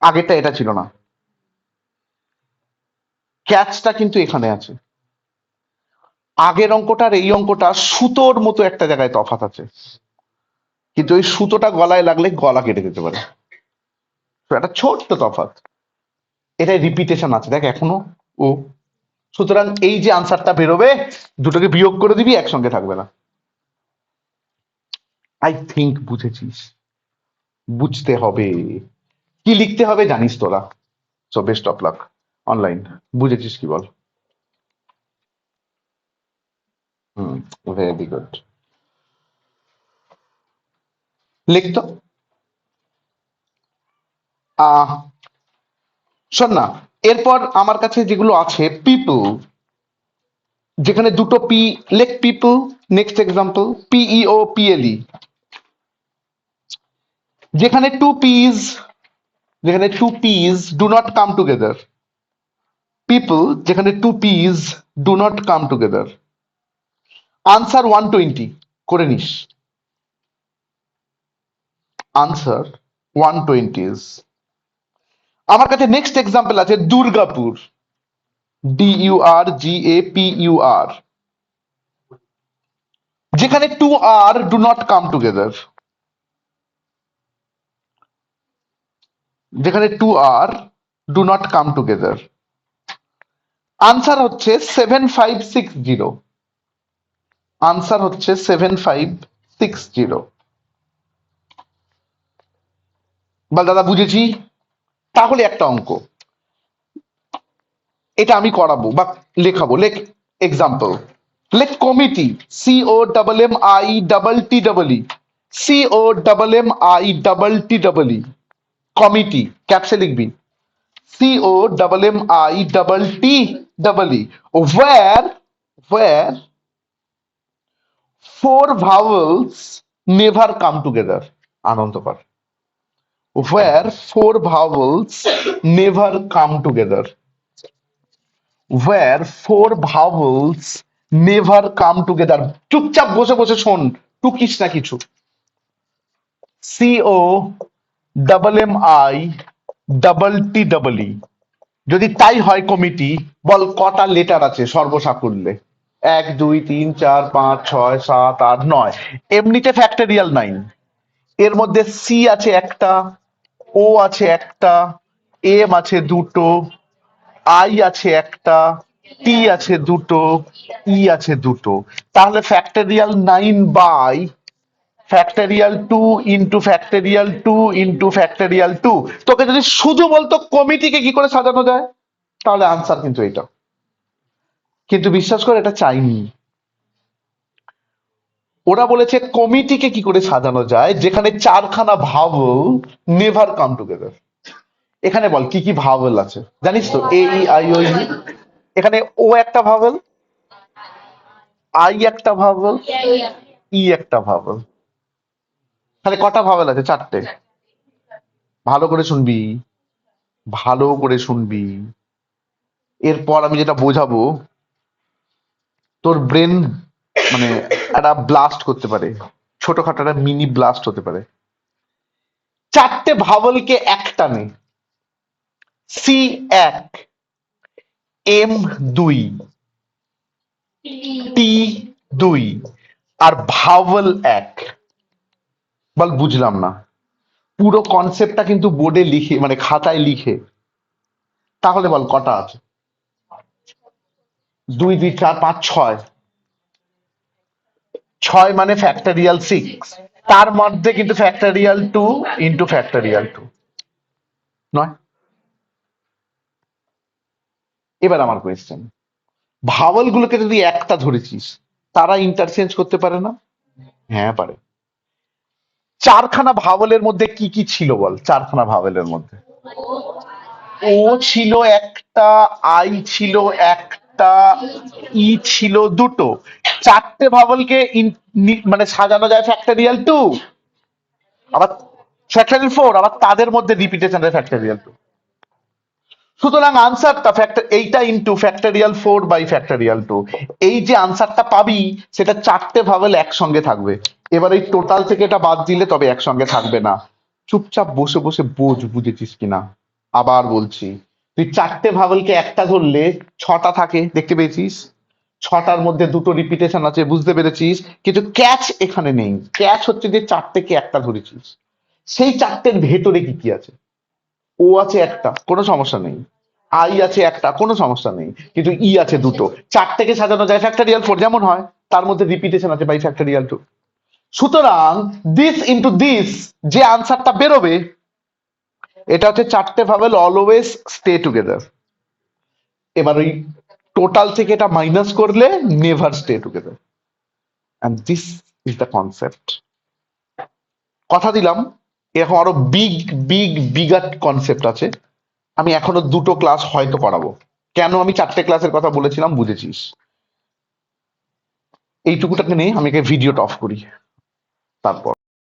Speaker 1: আগেরটা এটা ছিল না। ক্যাচটা কিন্তু এখানে আছে। আগের অঙ্কটার এই অঙ্কটা সুতোর মতো একটা জায়গায় তফাৎ আছে, কিন্তু ওই সুতোটা গলায় লাগলে গলা কেটে যেতে পারে। তো একটা ছোট্ট তফাৎ, এটাই রিপিটেশন আছে দেখ এখনো। ও সুতরাং এই যে আনসারটা বেরোবে, দুটোকে বিয়োগ করে দিবি, একসঙ্গে থাকবে না। আই থিঙ্ক বুঝেছিস। বুঝতে হবে, কি লিখতে হবে জানিস তোরা। So best of luck online. বুঝেছিস কি বল? Hmm, very good. লিখতো। আহ শোন না, এরপর আমার কাছে যেগুলো আছে পিপল, যেখানে দুটো পি, লেখ people. Next example PEO PLE, যেখানে টু পিস, যেখানে two Ps do not come together. People যেখানে two Ps do not come together. Answer 120 করে নিস। আনসার 120। আমার কাছে নেক্সট এক্সাম্পল আছে দুর্গাপুর, DURGAPUR, যেখানে two R do not come together. যেখানে two R do not come together. Answer হচ্ছে 7560। আনসার হচ্ছে 7560। বল দাদা বুঝেছি। তাহলে একটা অঙ্ক, এটা আমি করাবো বা লেখাবো। লেখ এক্সাম্পল, লেখ কমিটি, COMMITTEE, COMMITTEE, কমিটি ক্যাপসে লিখবি। COMMITTEE, where four vowels never come together। আনন্দ কর। where four vowels never come together। where four vowels never come together। চুপচাপ বসে বসে শোন, টুকিস না কিছু। COMMITTEE, যদি তাই হয় কমিটি, বল কটা লেটার আছে সর্বসাকুল্যে? 1 2 3 4 5 6 7 8 9। এমনিতে ফ্যাক্টরিয়াল 9। এর মধ্যে সি আছে একটা, ও আছে একটা, এম আছে দুটো, আই আছে একটা, টি আছে দুটো, ই আছে দুটো। তাহলে factorial 9 by factorial 2 into factorial 2 into factorial 2। তোকে যদি শুধু বলতো কমিটিকে কি করে সাজানো যায়, তাহলে আনসার কিন্তু এটা। কিন্তু বিশ্বাস করে এটা চাইনি। ওরা বলেছে কমিটিকে কি করে সাজানো যায় যেখানে চারখানা ভাওয়েল নেভার কাম টুগেদার। এখানে বল কি কি ভাওয়েল আছে জানিস তো? AEIOU। এখানে ও একটা ভাওয়েল, আই একটা ভাওয়েল, ই একটা ভাওয়েল। তাহলে কটা ভাওয়েল আছে? চারটে। ভালো করে শুনবি, ভালো করে শুনবি। এরপর আমি যেটা বোঝাবো, তোর ব্রেন মানে একটা ব্লাস্ট করতে পারে, ছোটখাটো একটা মিনি ব্লাস্ট হতে পারে। চারটে ভাওয়েলকে একটানে সি এক, এম দুই, টি দুই, আর ভাওয়েল এক। বল বুঝলাম না। পুরো কনসেপ্টটা কিন্তু বোর্ডে লিখে মানে খাতায় লিখে। তাহলে বল কটা আছে? 2 2 4 5 6। 6 মানে ফ্যাক্টরিয়াল 6, তার মধ্যে কিন্তু ফ্যাক্টরিয়াল 2 ইন্টু ফ্যাক্টরিয়াল 2 নয়। এবার আমার কোয়েশ্চেন, ভাওয়েল গুলোকে যদি একটা ধরেছিস, তারা ইন্টারচেঞ্জ করতে পারে না? হ্যাঁ পারে। চারখানা ভাওয়েলের মধ্যে কি কি ছিল বল? চারখানা ভাওয়েলের মধ্যে ও ছিল একটা, আই ছিল একটা, ই ছিল দুটো। চারটে ভাওয়েলকে মানে সাজানো যায় ফ্যাক্টরিয়াল 2, আবার ফ্যাক্টরিয়াল 4, আবার তাদের মধ্যে রিপিটেশন ফ্যাক্টরিয়াল 2। সুতরাং আনসারটা এইটা ইন্টু ফ্যাক্টরিয়াল 4/ফ্যাক্টরিয়াল 2, এই যে আনসারটা পাবি সেটা চারটে ভাওয়েল একসঙ্গে থাকবে। এবার এই টোটাল থেকে এটা বাদ দিলে তবে একসঙ্গে থাকবে না। চুপচাপ বসে বসে বোঝ, বুঝেছিস কিনা। আবার বলছি, তুই চারটে ভাওয়েলকে একটা ধরলে ছটা থাকে, দেখতে পেয়েছিস? ছটার মধ্যে দুটো রিপিটেশন আছে, বুঝতে পেরেছিস? কিন্তু ক্যাচ এখানে নেই। ক্যাচ হচ্ছে যে চারটেকে একটা ধরেছিস, সেই চারটের ভেতরে কি কি আছে? ও আছে একটা, কোনো সমস্যা নেই। আই আছে একটা, কোনো সমস্যা নেই। কিন্তু ই আছে দুটো। চারটেকে সাজানো যায় ফ্যাক্টরিয়াল 4 যেমন হয়, তার মধ্যে রিপিটেশন আছে বাই ফ্যাক্টরিয়াল 2। সুতরাং দিস ইন্টু দিস যে আনসারটা বেরোবে, এটা হচ্ছে চারটে ভাওয়েল অলওয়েজ স্টে টুগেদার। এবার ওই টোটাল থেকে এটা মাইনাস করলে never stay together. And this is the concept. কথা দিলাম এরকম আরো বিগার কনসেপ্ট আছে। আমি এখনো দুটো ক্লাস হয়তো করাবো। কেন আমি চারটে ক্লাসের কথা বলেছিলাম বুঝেছিস? এইটুকুটাকে নিয়ে আমি ভিডিওটা অফ করি তারপর।